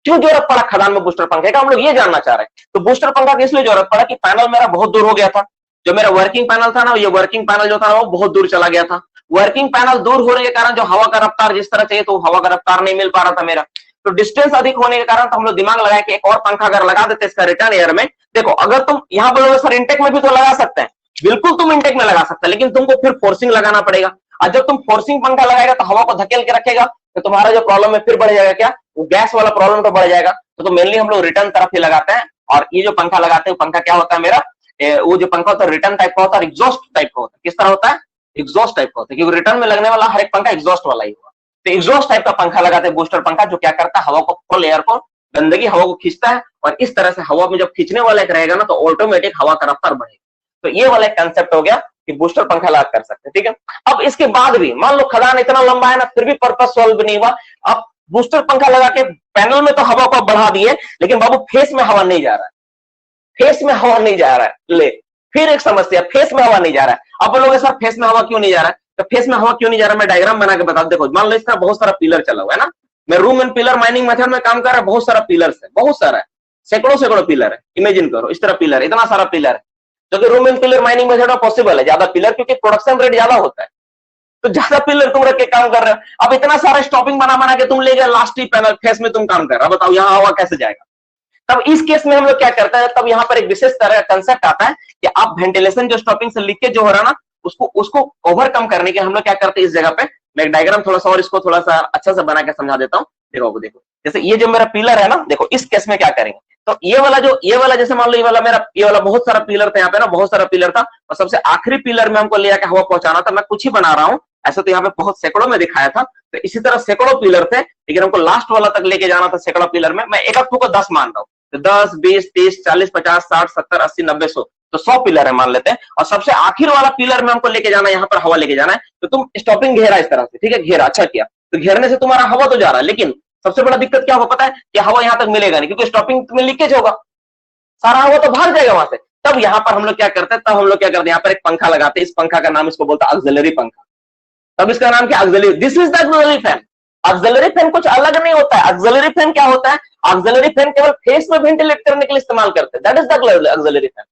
क्यों जरूरत पड़ा खदान में बूस्टर पंखे का, हम लोग ये जानना चाह रहे हैं। तो बूस्टर पंखा की इसलिए जरूरत पड़ा कि पैनल मेरा बहुत दूर हो गया था। जो मेरा वर्किंग पैनल था ना, ये वर्किंग पैनल जो था वो बहुत दूर चला गया था। वर्किंग पैनल दूर होने के कारण जो हवा का रफ्तार जिस तरह चाहिए तो हवा का रफ्तार नहीं मिल पा रहा था मेरा। तो डिस्टेंस अधिक होने के कारण तो हम लोग दिमाग लगाए कि एक और पंखा अगर लगा देते इसका रिटर्न एयर में। देखो अगर तुम यहाँ बोलोगे सर इंटेक में भी तो लगा सकते हैं, बिल्कुल तुम इंटेक में लगा सकते हैं, लेकिन तुमको फिर फोर्सिंग लगाना पड़ेगा। और जब तुम फोर्सिंग पंखा लगाएगा तो हवा को धकेल के रखेगा, तो तुम्हारा जो प्रॉब्लम है फिर बढ़ जाएगा, क्या वो गैस वाला प्रॉब्लम तो बढ़ जाएगा। तो मेनली हम लोग रिटर्न तरफ ही लगाते हैं। और ये जो पंखा लगाते हैं पंखा क्या होता है मेरा, वो जो पंखा होता है रिटर्न टाइप का होता है, एग्जॉस्ट टाइप का होता है। किस तरह होता है, एग्जॉस्ट टाइप का होता है, क्योंकि रिटर्न में लगने वाला हर एक पंखा एग्जॉस्ट वाला ही होगा। तो एग्जॉस्ट टाइप का पंखा लगाते हैं बूस्टर पंखा, जो क्या करता है हवा को, फुल एयर को, गंदगी हवा को खींचता है, और इस तरह से हवा में जब खींचने वाला एक रहेगा ना तो ऑटोमेटिक हवा का रफ्तार बढ़ेगा। तो ये वाला एक कंसेप्ट हो गया कि बूस्टर पंखा लगा कर सकते हैं, ठीक है। अब इसके बाद भी मान लो खदान इतना लंबा है ना, फिर भी पर्पस सॉल्व नहीं हुआ। अब बूस्टर पंखा लगा के पैनल में तो हवा को बढ़ा दिए, लेकिन बाबू फेस में हवा नहीं जा रहा है, फेस में हवा नहीं जा रहा है। ले फिर एक समस्या, फेस में हवा नहीं जा रहा है। अब बोलोगे सर फेस में हवा क्यों नहीं जा रहा है, तो फेस में हवा क्यों नहीं जा रहा है मैं डायग्राम बना के बता दूं। देखो मान लो इसका बहुत सारा पिलर चला हुआ है ना, मैं room and pillar mining method में काम कर रहा है, बहुत सारा पिलर्स है, बहुत सारा है, सैकड़ों सैकड़ों पिलर है। इमेजिन करो इस तरह पिलर, इतना सारा पिलर है, क्योंकि room and pillar mining method में पॉसिबल है ज्यादा पिलर, क्योंकि प्रोडक्शन रेट ज्यादा होता है, तो ज्यादा पिलर तुम रख के काम कर रहे हो। अब इतना सारा स्टॉपिंग बना के तुम ले गए लास्ट ही पैनल फेस में तुम काम कर रहे हो, बताओ यहाँ हवा कैसे जाएगा। तब इस केस में हम लोग क्या करते हैं, तब यहाँ पर एक विशेष तरह का कंसेप्ट आता है कि आप वेंटिलेशन जो स्टॉपिंग से लीकेज जो हो रहा है ना, उसको ओवरकम करने के हम लोग क्या करते हैं, इस जगह पे मैं एक डायग्राम थोड़ा सा और इसको थोड़ा सा अच्छा से बना के समझा देता हूँ। देखो जैसे ये जो मेरा पिलर है ना, देखो इस केस में क्या करेंगे, तो ये वाला जैसे मान लो ये वाला बहुत सारा पिलर था यहाँ पे ना, बहुत सारा पिलर था, और सबसे आखिरी पिलर में हमको ले जाकर हवा पहुंचाना था। मैं कुछ ही बना रहा हूँ, ऐसे तो यहाँ पे बहुत सैकड़ों में दिखाया था, तो इसी तरह सैकड़ों पिलर थे, लेकिन हमको लास्ट वाला तक लेके जाना था सैकड़ों पिलर में। मैं एक को 10 मान रहा हूँ, तो 10, 20, 30, 40, 50, 60, 70, 80, 90, 100, तो 100 पिलर है मान लेते हैं। और सबसे आखिर वाला पिलर में हमको लेके जाना है, यहाँ पर हवा लेके जाना है। तो तुम स्टॉपिंग घेरा इस तरह से, ठीक है, घेरा, अच्छा किया। तो घेरने से तुम्हारा हवा तो जा रहा है, लेकिन सबसे बड़ा दिक्कत क्या होगा पता है, कि हवा यहाँ तक मिलेगा नहीं, क्योंकि स्टॉपिंग में लीकेज होगा, सारा हवा तो भाग जाएगा वहां से। तब यहाँ पर हम लोग क्या करते हैं, यहाँ पर एक पंखा लगाते हैं। इस पंखा का नाम इसको बोलता है ऑक्सिलरी पंखा। तब इसका नाम क्या, auxiliary, this is the auxiliary fan. Auxiliary fan कुछ अलग नहीं होता है। ऑक्सिलरी फैन क्या होता है, ऑक्सिलरी फैन केवल फेस में वेंटिलेट करने के लिए इस्तेमाल करते हैं, that is the auxiliary fan.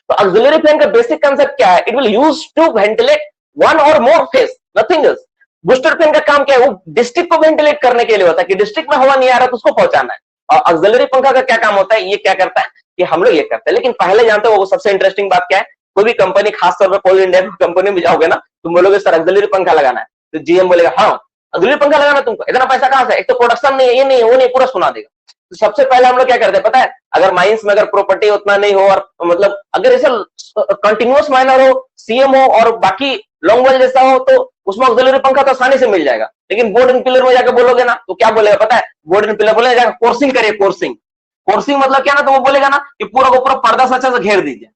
तो ऑक्सिलरी फैन का बेसिक कांसेप्ट क्या है, it will use to ventilate one or more face, nothing else. Booster fan का काम क्या है, वो डिस्ट्रिक्ट को वेंटिलेट करने के लिए होता है, कि डिस्ट्रिक्ट में हवा नहीं आ रहा तो उसको पहुंचाना है। और ऑक्सिलरी पंखा का क्या काम होता है, ये क्या करता है कि हम लोग ये करते हैं। लेकिन पहले जानते हो वो सबसे इंटरेस्टिंग बात क्या है, कोई भी कंपनी, खासतौर पर कोल इंडिया कंपनी में जाओगे ना, तुम बोलोगे सर ऑक्सिलरी पंखा लगाना है, तो जीएम बोलेगा हाँ ऑक्सिलरी पंखा लगाना तुमको, इतना पैसा कहां से, एक तो प्रोडक्शन नहीं है, ये नहीं है, वो नहीं, पूरा सुना देगा। तो सबसे पहले हम लोग क्या करते हैं पता है, अगर माइंस में अगर प्रॉपर्टी उतना नहीं हो, और मतलब अगर ऐसा कंटिन्यूअस माइनर हो, सीएम हो और बाकी लॉन्ग वेल जैसा हो, तो उसमें ऑक्सिलरी पंखा तो आसानी से मिल जाएगा। लेकिन बोर्ड एंड पिलर में जाकर बोलोगे ना, तो क्या बोलेगा पता है, बोर्ड एंड पिलर बोलेगा कोर्सिंग करिए, कोर्सिंग। कोर्सिंग मतलब क्या ना, तो वो बोलेगा ना कि पूरा को पूरा पर्दा से अच्छा से घेर दीजिए,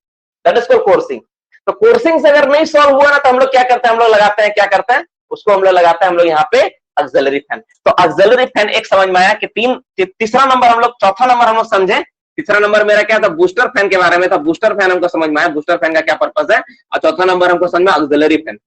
दैट इज कॉल्ड कोर्सिंग। तो कोर्सिंग से अगर नहीं सॉल्व हुआ ना, तो हम लोग क्या करते हैं, हम लोग लगाते हैं, क्या करते हैं उसको हम लोग लगाते हैं, हम लोग यहाँ पे ऑक्सिलरी फैन। तो ऑक्सिलरी फैन एक समझ में आया कि तीसरा नंबर हम लोग, चौथा नंबर हम लोग समझे। तीसरा नंबर मेरा क्या था, बूस्टर फैन के बारे में था। बूस्टर फैन हमको समझ में आया, बूस्टर फैन का क्या पर्पस है। और चौथा नंबर हमको समझ में ऑक्सिलरी फैन।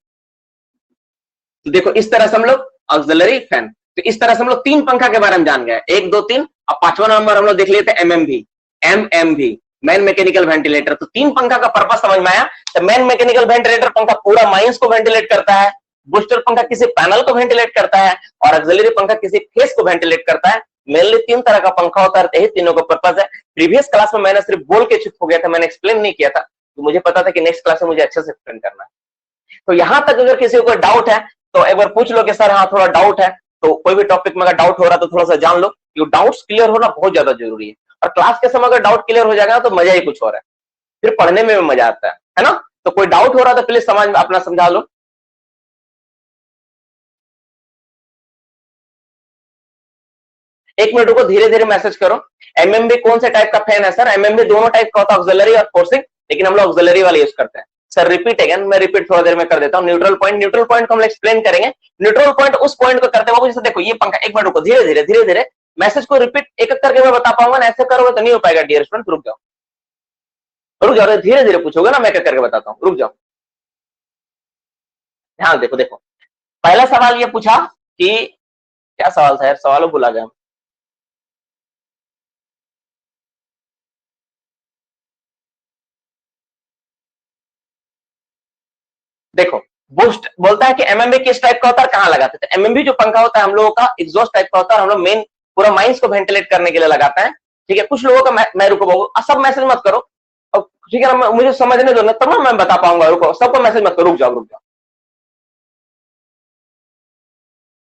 तो देखो इस तरह से हम लोग ऑक्सिलरी फैन, तो इस तरह से हम लोग 3 पंखा के बारे में जान गए, 1, 2, 3। अब 5वां नंबर हम लोग देख लेते हैं एमएमवी, मैन मैकेनिकल वेंटिलेटर। तो 3 पंखा का पर्पस समझ में आया। तो मैन मैकेनिकल वेंटिलेटर पंखा पूरा माइंस को वेंटिलेट करता है, बूस्टर पंखा किसी पैनल को वेंटिलेट करता है, और ऑक्सिलरी पंखा किसी फेस को वेंटिलेट करता है। मेनली 3 तरह का पंखा होता है, यही तीनों का पर्पस है। प्रीवियस क्लास में मैंने सिर्फ बोल के चुप हो गया था, मैंने एक्सप्लेन नहीं किया था, तो मुझे पता था कि नेक्स्ट क्लास में मुझे अच्छे से एक्सप्लेन करना है। तो यहां तक अगर किसी को डाउट है तो एक बार पूछ लो कि सर हाँ थोड़ा डाउट है। तो कोई भी टॉपिक में अगर डाउट हो रहा है तो थोड़ा सा जान लो, ये डाउट्स क्लियर होना बहुत ज्यादा जरूरी है। और क्लास के समय अगर डाउट क्लियर हो जाएगा तो मजा ही कुछ हो रहा है, फिर पढ़ने में भी मजा आता है ना। तो कोई डाउट हो रहा है तो प्लीज समझ अपना समझा लो। एक मिनट को धीरे धीरे मैसेज करो। एमएमबी कौन से टाइप का फैन है सर, एमएमबी दोनों टाइप का होता है, ऑक्सिलरी और फोर्सिंग, लेकिन हम लोग ऑक्सिलरी वाले यूज करते हैं। सर रिपीट अगेन, मैं रिपीट थोड़ा देर में कर देता हूँ। न्यूट्रल पॉइंट को हम एक्सप्लेन करेंगे। न्यूट्रल पॉइंट उस पॉइंट को करते हैं जैसे देखो ये पंखा, एक मिनट को धीरे धीरे मैसेज को रिपीट एक एक करके मैं बता पाऊंगा ना, ऐसे करोगे तो नहीं हो पाएगा डियर स्टूडेंट, रुक जाओ। रुक जाओ, धीरे धीरे पूछोगे ना, मैं क्या करके बताता हूँ, रुक जाओ। ध्यान देखो, देखो पहला सवाल ये पूछा कि क्या सवाल था यार, सवालों भुला गया। देखो बूस्ट बोलता है कि एमएमबी किस टाइप का होता है, कहां लगाते थे। एमएमबी जो पंखा होता है हम लोगों का एग्जॉस्ट टाइप का होता है, हम लोग मेन पूरा माइंस को वेंटिलेट करने के लिए लगाते हैं। ठीक है, कुछ लोगों का मैं रुको, सब मैसेज मत करो, ठीक है ना, मुझे समझने दो ना, तब ना मैं बता पाऊंगा। रुको, सबको मैसेज मत करो, रुक जाओ रुक जाओ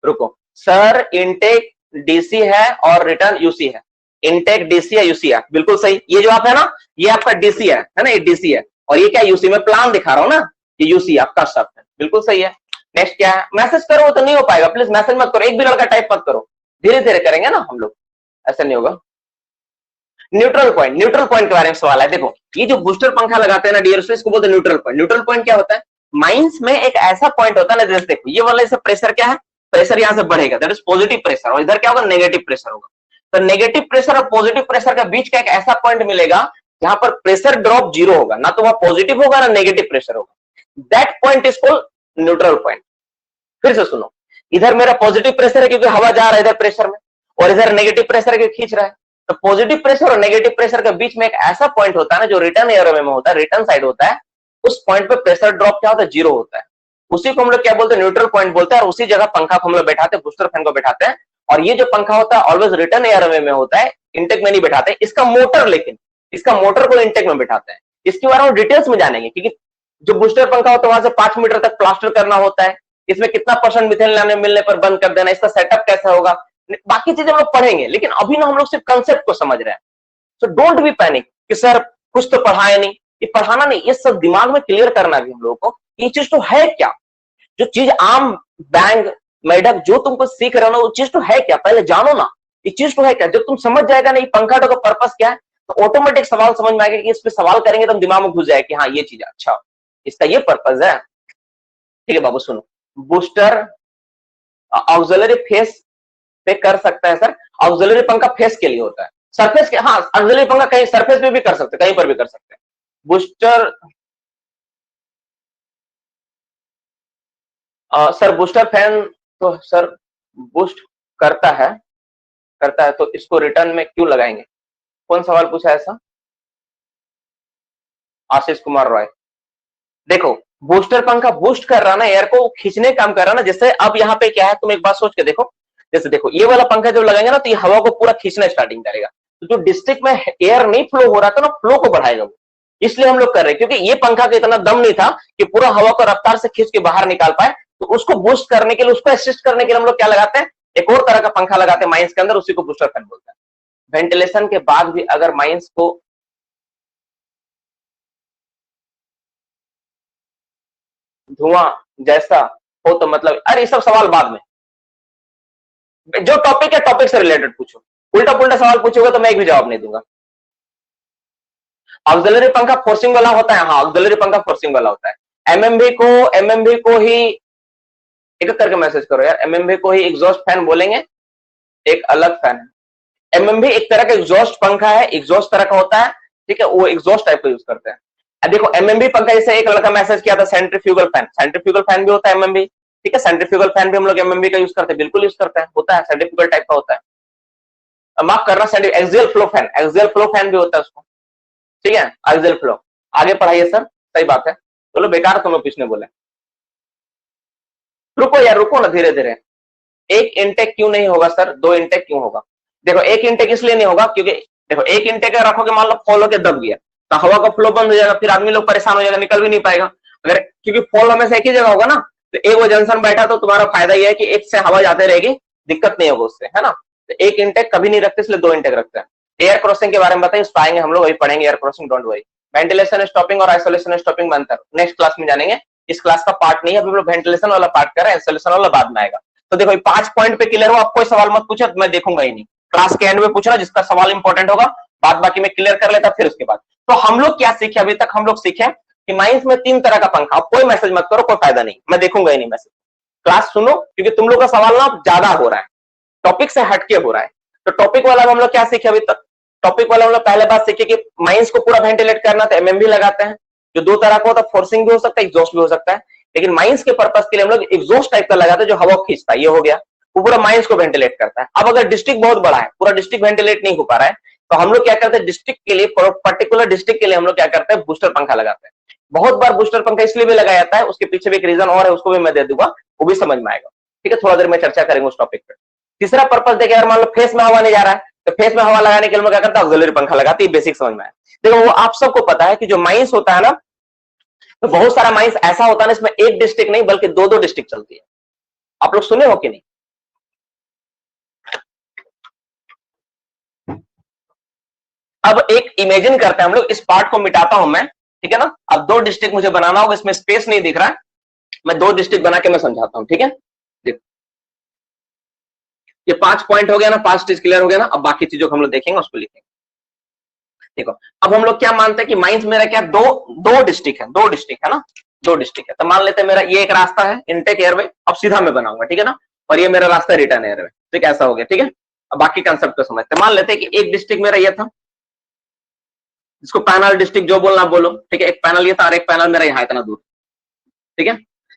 रुको। सर इनटेक डीसी है और रिटर्न यूसी है। इनटेक डीसी है, यूसी है, बिल्कुल सही। ये जो आप है ना, ये आपका डीसी है ना, ये डीसी है, और ये क्या यूसी, में प्लान दिखा रहा हूं ना, ये यूसी आपका शब्द है, बिल्कुल सही है। नेक्स्ट क्या है, मैसेज करो तो नहीं हो पाएगा, प्लीज मैसेज मत करो, एक भी लड़का टाइप मत करो, धीरे धीरे करेंगे ना हम लोग, ऐसा नहीं होगा। न्यूट्रल पॉइंट, न्यूट्रल पॉइंट के बारे में सवाल है। देखो ये जो बूस्टर पंखा लगाते हैं ना डियर, इसको बोलते हैं न्यूट्रल पॉइंट। न्यूट्रल पॉइंट क्या होता है, माइंस में एक ऐसा पॉइंट होता है ना, जैसे देखो ये वाला, इसे प्रेशर क्या है, प्रेशर यहां से बढ़ेगा, दैट इज पॉजिटिव प्रेशर, और इधर क्या होगा, नेगेटिव प्रेशर होगा। तो नेगेटिव प्रेशर और पॉजिटिव प्रेशर के बीच का एक ऐसा पॉइंट मिलेगा जहां पर प्रेशर ड्रॉप जीरो होगा, ना तो वह पॉजिटिव होगा ना नेगेटिव प्रेशर होगा। That point is called neutral point. फिर से सुनो, इधर मेरा पॉजिटिव प्रेशर है क्योंकि हवा जा रहा है इधर प्रेशर में, और इधर नेगेटिव प्रेशर है क्योंकि खींच रहा है। तो पॉजिटिव प्रेशर और नेगेटिव प्रेशर के बीच में एक ऐसा पॉइंट होता है ना, जो रिटर्न एयरवे में होता है, रिटर्न साइड होता है, उस पॉइंट पे प्रेशर ड्रॉप क्या होता है, जीरो होता है। उसी को हम लोग क्या बोलते हैं, न्यूट्रल पॉइंट बोलते हैं। और उसी जगह पंखा को हम लोग बैठाते हैं, बूस्टर फैन को बैठाते हैं। और ये जो पंखा होता है ऑलवेज रिटर्न एयरवे में होता है, इंटेक में नहीं बैठाते। इसका मोटर, लेकिन इसका मोटर को इंटेक में बैठाते हैं। इसके बारे में डिटेल्स में जानेंगे, क्योंकि जो बूस्टर पंखा होता है वहां से 5 मीटर तक प्लास्टर करना होता है, इसमें कितना परसेंट मिथेन मिलने पर बंद कर देना, इसका सेटअप कैसा होगा, बाकी चीजें हम लोग पढ़ेंगे। लेकिन अभी ना हम लोग सिर्फ कंसेप्ट को समझ रहे हैं। सो डोंट बी पैनिक कि सर कुछ तो पढ़ाया नहीं, ये पढ़ाना नहीं, ये सब दिमाग में क्लियर करना भी हम लोगों को, ये चीज तो है क्या, जो चीज आम बैंग मेढक जो तुमको सीख रहे हो ना, वो चीज तो है क्या, पहले जानो ना, ये चीज तो है क्या। जब तुम समझ जाएगा ना ये पंखा का पर्पस क्या है, तो ऑटोमेटिक सवाल समझ में आएगा कि इस पे सवाल करेंगे तो दिमाग में घुस जाए कि हाँ ये चीज अच्छा, इसका ये पर्पस है। ठीक है बाबू सुनो, बूस्टर ऑक्सिलरी फेस पे कर सकता है सर। ऑक्सिलरी पंखा फेस के लिए होता है, सरफेस के, हाँ ऑक्सिलरी पंखा कहीं सरफेस पे भी कर सकते, कहीं पर भी कर सकते हैं। बूस्टर सर बूस्टर फैन तो सर बूस्ट करता है, करता है तो इसको रिटर्न में क्यों लगाएंगे, कौन सवाल पूछा ऐसा, आशीष कुमार रॉय। देखो बूस्टर पंखा बूस्ट कर रहा ना, एयर को खींचने काम कर रहा ना, जैसे अब यहाँ पे क्या है, तुम एक बात सोच के देखो, जैसे देखो ये वाला पंखा जब लगाएंगे ना तो ये हवा को पूरा खींचना स्टार्टिंग करेगा, तो जो डिस्ट्रिक्ट में एयर नहीं फ्लो हो रहा था ना, फ्लो को बढ़ाएगा वो, इसलिए हम लोग कर रहे हैं। क्योंकि ये पंखा का इतना दम नहीं था कि पूरा हवा को रफ्तार से खींच के बाहर निकाल पाए, तो उसको बूस्ट करने के लिए, उसको असिस्ट करने के लिए हम लोग क्या लगाते हैं, एक और तरह का पंखा लगाते हैं माइंस के अंदर, उसी को बूस्टर फैन बोलते हैं। वेंटिलेशन के बाद भी अगर माइंस को धुआं जैसा हो तो मतलब, अरे ये सब सवाल बाद में, जो टॉपिक है टॉपिक से रिलेटेड पूछो, उल्टा पुल्टा सवाल पूछोगे तो मैं एक भी जवाब नहीं दूंगा। ऑक्सिलरी पंखा फोर्सिंग वाला होता है, हाँ ऑक्सिलरी पंखा फोर्सिंग वाला होता है। एमएमबी को ही एक करके मैसेज करो यार, एमएमबी को ही एग्जॉस्ट फैन बोलेंगे, एक अलग फैन है। एमएमबी एक तरह का एग्जॉस्ट पंखा है, एग्जॉस्ट तरह का होता है, ठीक है, वो एग्जॉस्ट टाइप का यूज करते हैं। अब देखो एमएमबी पंखा, जैसे एक लड़का मैसेज किया था सेंट्रीफ्यूगल फैन, सेंट्रीफ्यूगल फैन भी होता है एमएमबी, ठीक है, सेंट्रीफ्यूगल फैन भी हम लोग एमएमबी का यूज करते हैं, बिल्कुल यूज करते हैं, होता है सेंट्रीफ्यूगल टाइप का होता है। माफ करना, axial flow fan, axial flow fan भी होता है उसको, ठीक है, एक्सियल फ्लो। आगे पढ़ाइए सर, सही बात है, चलो बेकार तुम लोग किसने बोले, रुको यार रुको ना, धीरे धीरे। एक इंटेक क्यों नहीं होगा सर, 2 इंटेक क्यों होगा। देखो एक इंटेक इसलिए नहीं होगा क्योंकि देखो एक इंटेक रखोगे, मान लो फॉल होकर दब गया तो हवा का फ्लो बंद हो जाएगा, फिर आदमी लोग परेशान हो जाएगा, निकल भी नहीं पाएगा। अगर क्योंकि फॉल हमेशा एक ही जगह होगा ना, तो एक वो जंक्शन बैठा तो तुम्हारा फायदा यह है कि एक से हवा जाते रहेगी, दिक्कत नहीं होगा उससे, है ना। तो एक इंटेक कभी नहीं रखते, इसलिए 2 इंटेक रखते हैं। एयर क्रॉसिंग के बारे में बताइए, उसको आएंगे हम लोग, वही पढ़ेंगे air crossing, don't worry. Ventilation stopping और आइसोलेशन स्टॉपिंग में अंतर नेक्स्ट क्लास में जानेंगे, इस क्लास का पार्ट नहीं है, अभी हम लोग वेंटिलेशन वाला पार्ट कर रहे हैं, आइसोलेशन वाला बाद में आएगा। तो देखो 5 पॉइंट पे क्लियर हो, आप कोई सवाल मत पूछो, मैं देखूंगा ही नहीं, क्लास के एंड में पूछना जिसका सवाल इंपॉर्टेंट होगा, बाद बाकी में क्लियर कर लेता फिर उसके बाद। तो हम लोग क्या सीखे अभी तक, हम लोग सीखे कि माइंस में 3 तरह का पंखा, आप कोई मैसेज मत करो, कोई फायदा नहीं, मैं देखूंगा ही नहीं मैसेज, क्लास सुनो, क्योंकि तुम लोग का सवाल ना ज्यादा हो रहा है, टॉपिक से हटके हो रहा है। तो टॉपिक वाला हम लोग क्या सीखे अभी तक, टॉपिक वाला हम लोग पहले बात सीखे कि माइंस को पूरा वेंटिलेट करना तो एमएमवी लगाते हैं, जो दो तरह का होता है, फोर्सिंग भी हो सकता है, एग्जॉस्ट भी हो सकता है, लेकिन माइंस के पर्पस के लिए हम लोग एग्जॉस्ट टाइप का लगाते हैं जो हवा खींचता है, ये हो गया, वो पूरा माइंस को वेंटिलेट करता है। अब अगर डिस्ट्रिक्ट बहुत बड़ा है, पूरा डिस्ट्रिक्ट वेंटिलेट नहीं हो पा रहा है, तो हम लोग क्या करते हैं, डिस्ट्रिक्ट के लिए, पर्टिकुलर डिस्ट्रिक्ट के लिए हम लोग क्या करते हैं, बूस्टर पंखा लगाते हैं। बहुत बार बूस्टर पंखा इसलिए भी लगाया जाता है, उसके पीछे भी एक रीजन और है, उसको भी मैं दे दूंगा, वो भी समझ में आएगा, ठीक है, थोड़ा देर में चर्चा करेंगे उस टॉपिक पर। तीसरा पर्पस देखिए, यार मान लो फेस में हवा नहीं जा रहा है, तो फेस में हवा लगाने के लिए क्या करता है, ऑक्सिलरी पंखा लगाते हैं, बेसिक समझ में आया। देखो वो आप सबको पता है कि जो माइंस होता है ना, तो बहुत सारा माइंस ऐसा होता है ना, इसमें एक डिस्ट्रिक्ट नहीं बल्कि दो दो डिस्ट्रिक्ट चलती है। आप लोग सुने हो कि नहीं? अब एक इमेजिन करते हैं हम लोग, इस पार्ट को मिटाता हूं मैं, ठीक है ना। अब दो डिस्ट्रिक्ट मुझे बनाना होगा, इसमें स्पेस नहीं दिख रहा है, मैं दो डिस्ट्रिक्ट बना के मैं समझाता हूं, ठीक है। देखो ये 5 पॉइंट हो गया ना, 5 चीज क्लियर हो गया ना। अब बाकी चीजों को हम लोग देखेंगे, उसको लिखेंगे। देखो अब हम लोग क्या मानते हैं कि माइंस मेरा क्या, दो डिस्ट्रिक्ट है, दो डिस्ट्रिक्ट है ना, दो डिस्ट्रिक्ट है। तो मान लेते हैं मेरा ये एक रास्ता है इनटेक एयरवे, अब सीधा मैं बनाऊंगा, ठीक है ना, और ये मेरा रास्ता रिटर्न एयरवे, ठीक है, ऐसा हो गया, ठीक है। अब बाकी कंसेप्ट को समझते हैं। मान लेते हैं कि एक डिस्ट्रिक्ट मेरा ये था, जिसको पैनल डिस्ट्रिक्ट जो बोलना बोलो, ठीक है, एक पैनल ये था और एक पैनल मेरा यहाँ इतना दूर, ठीक है।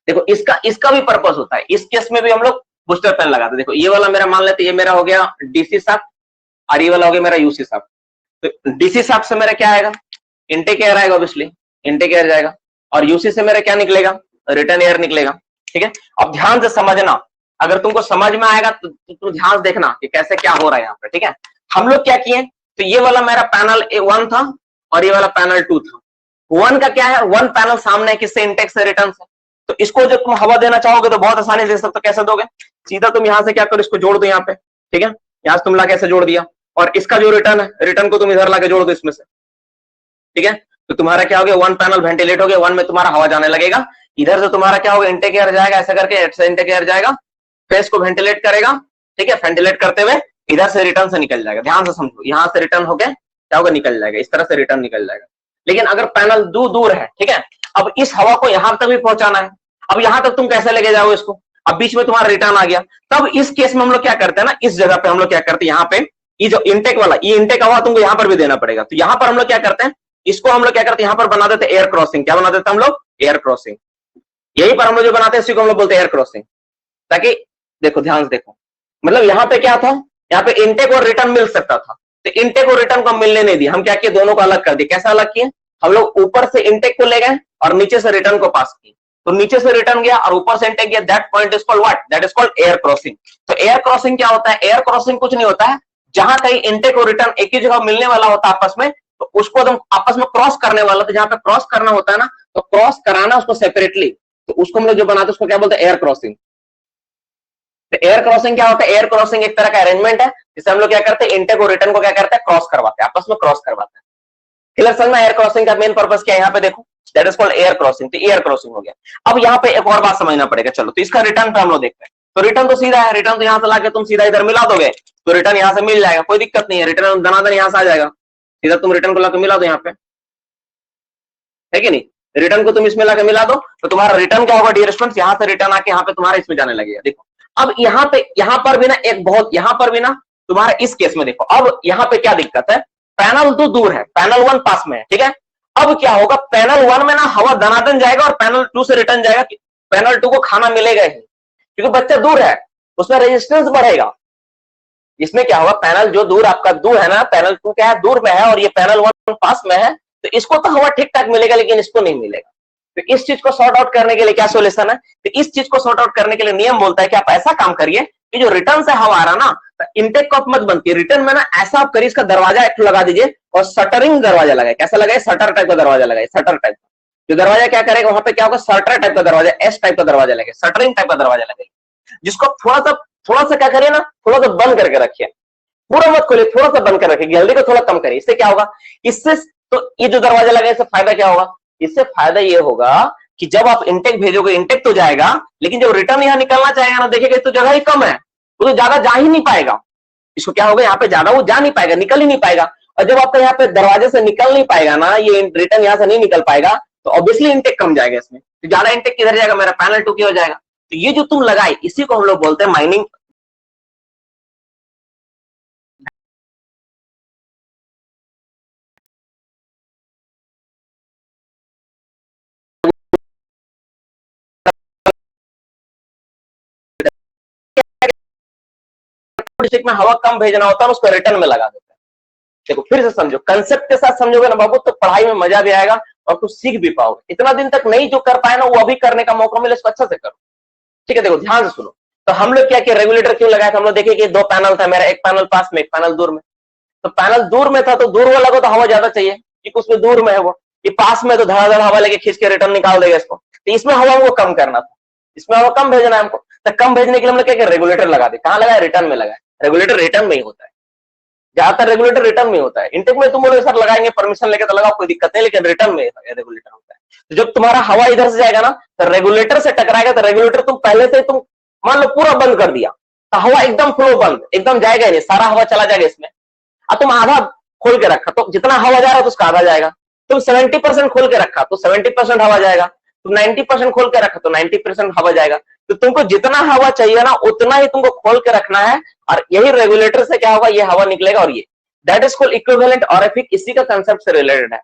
देखो इसका भी पर्पस होता है, इस केस में भी हम लोग बूस्टर पैनल लगाते हैं। देखो ये वाला मेरा मान लेते, ये मेरा हो गया डीसी शाफ्ट और ये वाला हो गया मेरा यूसी शाफ्ट। तो डीसी शाफ्ट से मेरा क्या आएगा, इनटेक एयर आएगा, ऑब्वियसली इनटेक एयर जाएगा, और यूसी से मेरा क्या निकलेगा, रिटर्न एयर निकलेगा, ठीक है। अब ध्यान से समझना, अगर तुमको समझ में आएगा तो तुम ध्यान से देखना कि कैसे क्या हो रहा है यहाँ पे, ठीक है। हम लोग क्या किए, तो ये वाला मेरा पैनल 1 था और ये वाला पैनल 2 था। 1 का क्या है, 1 पैनल सामने है, किससे, इनटेक से, रिटर्न से। तो इसको जब तुम हवा देना चाहोगे तो बहुत आसानी से दे सकते हो। कैसे दोगे, सीधा तुम यहाँ से क्या करो, इसको जोड़ दो यहाँ पे, ठीक है, यहाँ से तुम ला कैसे जोड़ दिया, और इसका जो रिटर्न है, रिटर्न को तुम इधर लाके जोड़ दो इसमें से, ठीक है। तो तुम्हारा क्या हो गया, 1 पैनल वेंटिलेट हो गया, 1 में तुम्हारा हवा जाने लगेगा, इधर से तुम्हारा क्या होगा, इनटेक एयर जाएगा, ऐसा करके इनटेक एयर जाएगा, फेस को वेंटिलेट करेगा, ठीक है, वेंटिलेट करते हुए इधर से रिटर्न से निकल जाएगा। ध्यान से समझो, यहाँ से रिटर्न होके क्या होगा, निकल जाएगा, इस तरह से रिटर्न निकल जाएगा। लेकिन अगर पैनल दूर है, ठीक है, अब इस हवा को यहां तक भी पहुंचाना है, अब यहां तक तुम कैसे लेके जाओगे इसको, अब बीच में तुम्हारा रिटर्न आ गया, तब इस केस में हम लोग क्या करते हैं ना, इस जगह पे हम लोग क्या करते हैं, यहाँ पे ये जो इनटेक वाला, ये इनटेक हवा तुमको यहाँ पर भी देना पड़ेगा। तो यहाँ पर हम लोग क्या करते हैं, इसको हम लोग क्या करते हैं, यहाँ पर बना देते एयर क्रॉसिंग। क्या बना देते हैं हम लोग, एयर क्रॉसिंग। यही पर हम लोग जो बनाते हैं इसी को हम लोग बोलते हैं एयर क्रॉसिंग। ताकि देखो ध्यान से देखो, मतलब यहाँ पे क्या था, यहाँ पे इनटेक और रिटर्न मिल सकता था, तो इनटेक और रिटर्न को मिलने नहीं दिया, हम क्या किए, दोनों को अलग कर दिए। कैसे अलग किए, हम लोग ऊपर से इनटेक को ले गए और नीचे से रिटर्न को पास किए। तो नीचे से रिटर्न गया और ऊपर से इनटेक गया, that point is called what, that is called air crossing. तो एयर क्रॉसिंग क्या होता है, एयर क्रॉसिंग कुछ नहीं होता है, जहां कहीं इनटेक और रिटर्न एक ही जगह मिलने वाला होता है आपस में, तो उसको एकदम आपस में क्रॉस करने वाला, तो जहां पे क्रॉस करना होता है ना, तो क्रॉस कराना उसको सेपरेटली, तो उसको हम लोग जो बनाते हैं उसको क्या बोलते हैं, एयर क्रॉसिंग। तो एयर क्रॉसिंग क्या होता है, एयर क्रॉसिंग एक तरह का अरेंजमेंट है, जिससे हम लोग क्या करते हैं, इनटेक और रिटर्न को क्या करते हैं, क्रॉस करवाते हैं, आपस में क्रॉस करवाते हैं। क्लियर समझ में, एयर क्रॉसिंग का मेन पर्पस क्या है, यहाँ पे देखो, that is called air crossing. तो एयर क्रॉसिंग हो गया। अब यहाँ पे एक और बात समझना पड़ेगा, चलो तो इसका रिटर्न पे हम लोग देखते हैं। तो रिटर्न तो सीधा है, रिटर्न तो यहाँ से लाके तुम सीधा इधर मिला दोगे, तो रिटर्न यहाँ से मिल जाएगा, कोई दिक्कत नहीं है, रिटर्न दनादन यहाँ से आ जाएगा, सीधा तुम रिटर्न को लाके मिला दो यहाँ पे, है कि नहीं। रिटर्न को तुम इसमें लाके मिला दो, तो तुम्हारा रिटर्न क्या होगा डियर स्टूडेंट्स, यहाँ से रिटर्न आके यहाँ पे तुम्हारा इसमें जाने लगेगा। देखो अब यहाँ पे, यहाँ पर भी ना एक बहुत, यहाँ पर भी ना तुम्हारा इस केस में देखो, अब यहाँ पे क्या दिक्कत है, पैनल तो दूर है, पैनल 1 पास में है, ठीक है। अब क्या होगा, पैनल 1 में ना हवा दनादन जाएगा और पैनल 2 से रिटर्न जाएगा, पैनल 2 को खाना मिलेगा ही, क्योंकि बच्चा दूर है, उसमें रेजिस्टेंस बढ़ेगा। इसमें क्या होगा, पैनल जो दूर आपका दूर है ना, पैनल 2 क्या है, दूर में है, और ये पैनल 1 पास में है, तो इसको तो हवा ठीक ठाक मिलेगा, लेकिन इसको नहीं मिलेगा। तो इस चीज को सॉर्ट आउट करने के लिए क्या सोल्यूशन है, तो इस चीज को सॉर्ट आउट करने के लिए नियम बोलता है कि आप ऐसा काम करिए कि जो रिटर्न से हवा आ रहा ना, तो इनटेक कप मत बंद कीजिए, रिटर्न में ना ऐसा आप करिए, इसका दरवाजा एक लगा दीजिए और शटरिंग दरवाजा लगाए। कैसा लगाए, शटर टाइप का दरवाजा लगाए, शटर टाइप। जो दरवाजा क्या करेगा, वहां पे क्या होगा, शटर टाइप का दरवाजा, एस टाइप का दरवाजा लगे, शटरिंग टाइप का दरवाजा लगे, जिसको थोड़ा सा क्या करिए ना, थोड़ा सा बंद करके रखिए, पूरा मत खोलिए, थोड़ा सा बंद कर रखिए, जल्दी को थोड़ा कम करिए। इससे क्या होगा, इससे तो ये जो दरवाजा लगा, इससे फायदा क्या होगा, इससे फायदा ये होगा कि जब आप इनटेक भेजोगे, इनटेक तो जाएगा, लेकिन जब रिटर्न यहाँ निकलना चाहेगा ना, देखिएगा तो जगह ही कम है, वो तो ज्यादा जा ही नहीं पाएगा। इसको क्या होगा, यहाँ पे ज्यादा वो जा नहीं पाएगा, निकल ही नहीं पाएगा। और जब आपका यहाँ पे दरवाजे से निकल नहीं पाएगा ना, ये रिटर्न यहाँ से नहीं निकल पाएगा, तो ऑब्वियसली इनटेक कम जाएगा इसमें। तो ज्यादा इनटेक किधर जाएगा, मेरा पैनल 2 की हो जाएगा। तो ये जो तुम लगाए, इसी को हम लोग बोलते हैं माइनिंग डिस्ट्रिक्ट में हवा कम भेजना होता है उसको रिटर्न में लगा देते हैं। देखो फिर से समझो, कंसेप्ट के साथ समझोगे ना बाबू तो पढ़ाई में मजा भी आएगा और कुछ सीख भी पाओगे। इतना दिन तक नहीं जो कर पाए ना वो अभी करने का मौका मिले, इसको अच्छा से करो। ठीक है, देखो ध्यान से सुनो। तो हम लोग क्या किया, रेगुलेटर क्यों लगाया था, हम लोग देखे कि दो पैनल था मेरा, एक पैनल पास में एक पैनल दूर में। तो पैनल दूर में था तो दूर वाला को तो हवा ज्यादा चाहिए क्योंकि उसमें दूर में है वो, ये पास में तो धड़ाधड़ हवा लेके खींच के रिटर्न निकाल देगा इसको। तो इसमें हवा हमको कम करना था, इसमें हवा कम भेजना है हमको। तो कम भेजने के लिए हमने क्या किया, रेगुलेटर लगा दे। कहाँ लगाया, रिटर्न में लगाया। रेगुलेटर रिटर्न में ही होता है, ज्यादातर रेगुलेटर रिटर्न में होता है। इंटेक में तुम बोलोगे सर लगाएंगे परमिशन लेके तो लगाओ, कोई दिक्कत नहीं, लेकिन रिटर्न में रेगुलेटर होता है। तो जब तुम्हारा हवा इधर से जाएगा ना तो रेगुलेटर से टकराएगा, तो रेगुलेटर तुम पहले से तुम मान लो पूरा बंद कर दिया तो हवा एकदम फ्लो बंद, एकदम जाएगा ही नहीं, सारा हवा चला जाएगा इसमें। अब तुम आधा खोल के रखा तो जितना हवा जा रहा है तो उसका आधा जाएगा। तुम 70% खोल के रखा तो 70% हवा जाएगा। तुम 90% खोल के रखा तो 90% हवा जाएगा। तो तुमको जितना हवा चाहिए ना उतना ही तुमको खोल के रखना है, और यही रेगुलेटर से क्या होगा, ये हवा निकलेगा। और ये दैट इज कॉल्ड इक्विवेलेंट ऑरिफिक, इसी का कंसेप्ट से रिलेटेड है।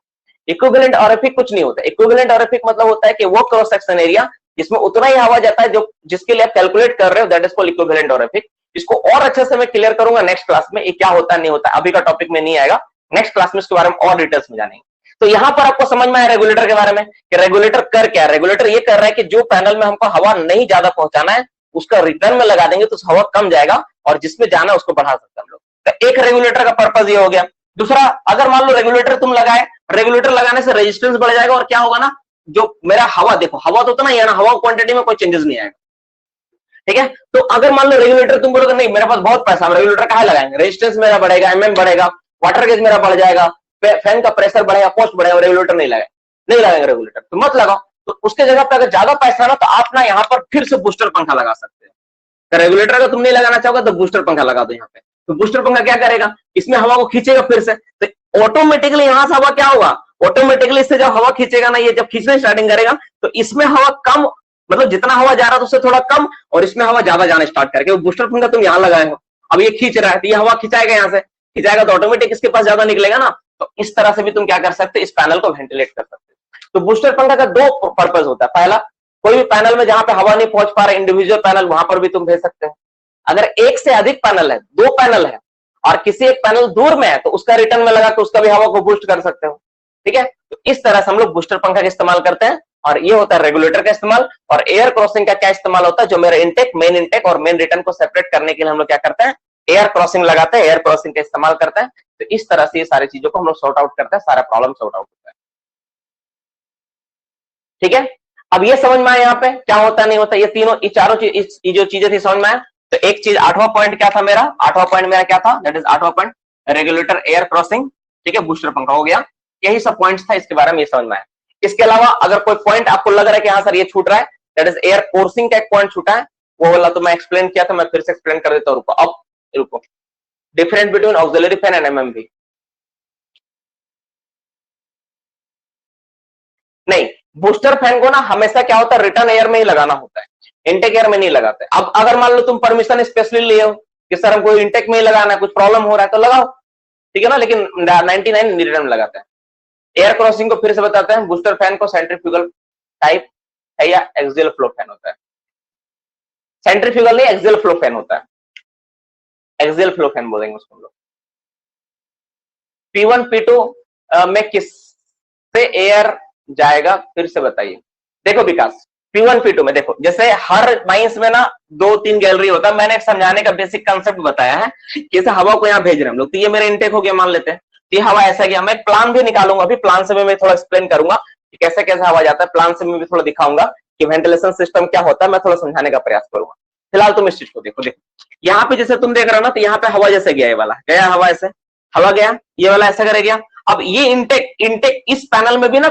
इक्विवेलेंट ऑरिफिक कुछ नहीं होता। इक्विवेलेंट ऑरिफिक मतलब होता है कि वो क्रॉस सेक्शन एरिया जिसमें उतना ही हवा जाता है जो जिसके लिए आप कैलकुलेट कर रहे हो, दैट इज कॉल्ड इक्विवेलेंट ऑरिफिक। इसको और अच्छे से मैं क्लियर करूंगा नेक्स्ट क्लास में, ये क्या होता है नहीं होता, अभी का टॉपिक में नहीं आएगा, नेक्स्ट क्लास में इसके बारे में और डिटेल्स में जानेंगे। तो यहां पर आपको समझ में आया रेगुलेटर के बारे में कि रेगुलेटर कर क्या है। रेगुलेटर ये कर रहा है कि जो पैनल में हमको हवा नहीं ज्यादा पहुंचाना है उसका रिटर्न में लगा देंगे तो हवा कम जाएगा, और जिसमें जाना है उसको बढ़ा सकते हैं हम लोग। तो एक रेगुलेटर का पर्पज ये हो गया। दूसरा, अगर मान लो रेगुलेटर तुम लगाए, रेगुलेटर लगाने से रेजिस्टेंस बढ़ जाएगा, और क्या होगा ना, जो मेरा हवा, देखो हवा तो उतना ही है ना, हवा क्वांटिटी में कोई चेंजेस नहीं आएगा। ठीक है, तो अगर मान लो रेगुलेटर तुम बोलोगे नहीं मेरे पास बहुत पैसा, हम रेगुलेटर कहाँ लगाएंगे, रेजिस्टेंस मेरा बढ़ेगा, एमएम बढ़ेगा, वाटर गेज मेरा बढ़ जाएगा, फैन का प्रेशर बढ़ेगा, कॉस्ट बढ़ेगा, रेगुलेटर नहीं लगाएंगे रेगुलेटर, तो मत लगाओ। तो उसके जगह पे अगर ज्यादा पैसा है ना तो आप ना यहाँ पर फिर से बूस्टर पंखा लगा सकते हैं। तो रेगुलेटर अगर तुम नहीं लगाना चाहोगे तो बूस्टर पंखा लगा दो यहाँ पे। तो बूस्टर पंखा क्या करेगा, इसमें हवा को खींचेगा फिर से, तो ऑटोमेटिकली यहां से हवा क्या होगा, ऑटोमेटिकली इससे जब हवा खींचेगा ना, ये जब खींचने स्टार्टिंग करेगा तो इसमें हवा कम, मतलब जितना हवा जा रहा था उससे थोड़ा कम, और इसमें हवा ज्यादा जाना स्टार्ट करेगा। बूस्टर पंखा तुम यहाँ लगाए हो, अब ये खींच रहा है तो ये हवा खिंचाएगा, यहाँ से खिंचाएगा तो ऑटोमेटिक इसके पास ज्यादा निकलेगा ना। तो इस तरह से भी तुम क्या कर सकते हो, इस पैनल को वेंटिलेट कर सकते हो। तो बूस्टर पंखा का दो पर्पज होता है। पहला, कोई भी पैनल में जहां पे हवा नहीं पहुंच पा रहा इंडिविजुअल पैनल, वहां पर भी तुम भेज सकते हो। अगर एक से अधिक पैनल है, दो पैनल है और किसी एक पैनल दूर में है तो उसका रिटर्न में लगा के उसका भी हवा को बूस्ट कर सकते हो। ठीक है, तो इस तरह से हम लोग बूस्टर पंखा का इस्तेमाल करते हैं, और ये होता है रेगुलेटर का इस्तेमाल। और एयर क्रॉसिंग का क्या इस्तेमाल होता है, जो मेरा इनटेक, मेन इनटेक और मेन रिटर्न को सेपरेट करने के लिए हम लोग क्या करते हैं, एयर क्रॉसिंग लगाते हैं, एयर क्रॉसिंग का इस्तेमाल करते हैं। तो इस तरह से ये सारी चीजों को हम लोग सॉर्ट आउट करते हैं, सारा प्रॉब्लम सॉर्ट आउट होता है। ठीक है, अब ये समझ में आया यहाँ पे क्या होता है नहीं होता, ये तीनों, ये चारों चीज, ये जो चीजें थी समझ में आया। तो एक चीज, आठवां पॉइंट क्या था मेरा, आठवां पॉइंट मेरा क्या था, दैट इज आठवां पॉइंट रेगुलेटर, एयर क्रॉसिंग, ठीक है, बूस्टर पंखा हो गया। यही सब पॉइंट्स था, इसके बारे में ये समझ में आया। इसके अलावा अगर कोई पॉइंट आपको लग रहा है कि हाँ सर ये छूट रहा है, दैट इज एयर फोर्सिंग का एक पॉइंट छूटा है, वो वाला तो मैं एक्सप्लेन किया था, मैं फिर से एक्सप्लेन कर देता हूँ। रुको, अब रुको, difference between auxiliary fan and MMV. नहीं, बूस्टर फैन को ना हमेशा क्या होता है, रिटर्न एयर में ही लगाना होता है, इनटेक एयर में नहीं लगाते। अब अगर मान लो तुम परमिशन स्पेशली लिए हो कि सर हमको इनटेक में ही लगाना है, कुछ प्रॉब्लम हो रहा है तो लगाओ, ठीक है ना, लेकिन 99 रिटर्न में लगाते हैं। एयर क्रॉसिंग को फिर से बताते हैं, बूस्टर फैन को सेंट्रीफ्यूगल टाइप है या एक्सियल फ्लो फैन होता है। सेंट्रीफ्यूगल नहीं, एक्सियल फ्लो फैन होता है, एक्सियल फ्लो फैन बोलेंगे उसको हम लोग। P1 P2 में किससे एयर जाएगा, फिर से बताइए। देखो विकास, P1 P2 में देखो, जैसे हर माइंस में ना 2-3 गैलरी होता है, मैंने एक समझाने का बेसिक कंसेप्ट बताया है कि इसे हवा को यहाँ भेज रहे हैं हम लोग। तो ये मेरा इनटेक हो गया मान लेते हैं, ये हवा ऐसा गया, मैं प्लान भी निकालूंगा, अभी प्लान से मैं थोड़ा एक्सप्लेन करूंगा कि कैसे कैसे हवा जाता है, प्लान से मैं भी थोड़ा दिखाऊंगा कि वेंटिलेशन सिस्टम क्या होता है, मैं थोड़ा समझाने का प्रयास करूंगा। फिलहाल तुम इस चीज को देखो, यहाँ पे जैसे तुम देख रहे हो ना, तो यहाँ पे हवा जैसे गया, ये वाला गया हवा, ऐसे हवा गया, ये वाला ऐसा करे गया। अब ये इनटेक इस पैनल में भी ना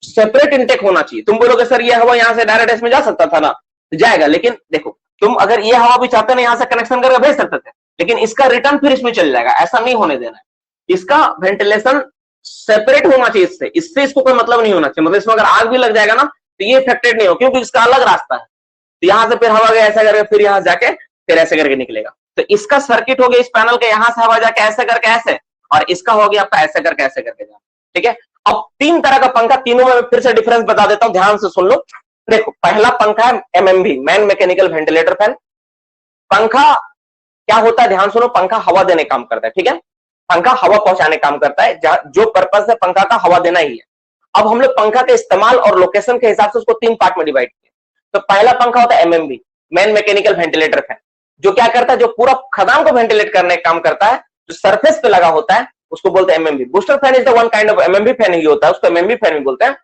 सेपरेट इनटेक होना चाहिए। तुम बोलोगे सर ये हवा यहाँ से डायरेक्ट इसमें जा सकता था ना, जाएगा, लेकिन देखो तुम अगर ये हवा भी चाहते ना यहाँ से कनेक्शन करके भेज सकते थे, लेकिन इसका रिटर्न फिर इसमें चल जाएगा, ऐसा नहीं होने देना है। इसका वेंटिलेशन सेपरेट होना चाहिए, इससे इसको कोई मतलब नहीं होना चाहिए। मतलब इसमें अगर आग भी लग जाएगा ना तो ये इफेक्टेड नहीं हो, क्योंकि इसका अलग रास्ता है। तो यहाँ से फिर हवा गया ऐसा करके, फिर यहाँ जाके फिर ऐसे करके निकलेगा। तो इसका सर्किट हो गया इस पैनल के, यहाँ से हवा जाके ऐसे करके ऐसे, और इसका हो गया आपका ऐसे करके जाना। ठीक है, अब 3 तरह का पंखा, तीनों में फिर से डिफरेंस बता देता हूं, ध्यान से सुन लो। देखो, पहला पंखा है MMV, man mechanical ventilator fan. पंखा क्या होता है, ध्यान सुनो, पंखा हवा देने काम करता है, ठीक है, पंखा हवा पहुंचाने काम करता है, जो पर्पस है पंखा का हवा देना ही है। अब हम लोग पंखा के इस्तेमाल और लोकेशन के हिसाब से उसको 3 पार्ट में डिवाइड किया। तो पहला पंखा होता है MMV, main mechanical ventilator fan, जो क्या करता है, जो पूरा खदान को वेंटिलेट करने का काम करता है, जो सरफेस पे लगा होता है उसको बोलते हैं MMV. Booster fan is the one kind of MMV fan ही होता है, उसको एमएमवी फैन भी बोलते हैं।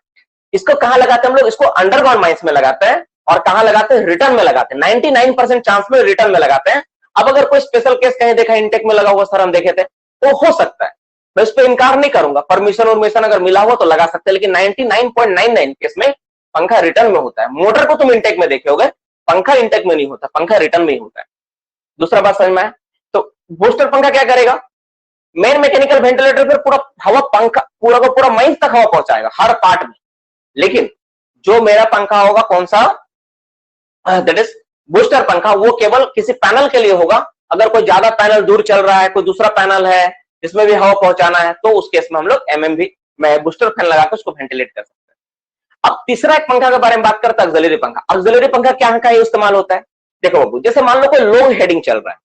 इसको कहां लगाते हैं हम लोग, इसको अंडरग्राउंड माइंस में लगाते हैं, और कहां लगाते हैं, रिटर्न में लगाते हैं। 99% चांस में रिटर्न में लगाते हैं। अब अगर कोई स्पेशल केस कहीं देखा इनटेक में लगा हुआ सर हम देखे थे, तो हो सकता है, मैं इस पर इनकार नहीं करूंगा, परमिशन और अगर मिला हुआ तो लगा सकते हैं, लेकिन 99.99 केस में पंखा रिटर्न में होता है। मोटर को तुम इनटेक में देखे होगे, पंखा इनटेक में नहीं होता, पंखा रिटर्न में ही होता है। दूसरा बात समझ में आया? तो बूस्टर पंखा क्या करेगा, मेन मैकेनिकल वेंटिलेटर पर पूरा हवा, पंखा पूरा का पूरा माइंस तक हवा पहुंचाएगा हर पार्ट में। लेकिन जो मेरा पंखा होगा कौन सा, दैट इज बूस्टर पंखा, वो केवल किसी पैनल के लिए होगा। अगर कोई ज्यादा पैनल दूर चल रहा है, कोई दूसरा पैनल है जिसमें भी हवा पहुंचाना है, तो उस केस में हम लोग एमएमवी में बूस्टर फैन लगाकर उसको वेंटिलेट कर सकते हैं। अब तीसरा एक पंखा के बारे में बात करता है, ऑक्सिलरी पंखा। ऑक्सिलरी पंखा क्या का इस्तेमाल होता है, देखो बाबू, जैसे मान लो कोई लॉन्ग हेडिंग चल रहा है,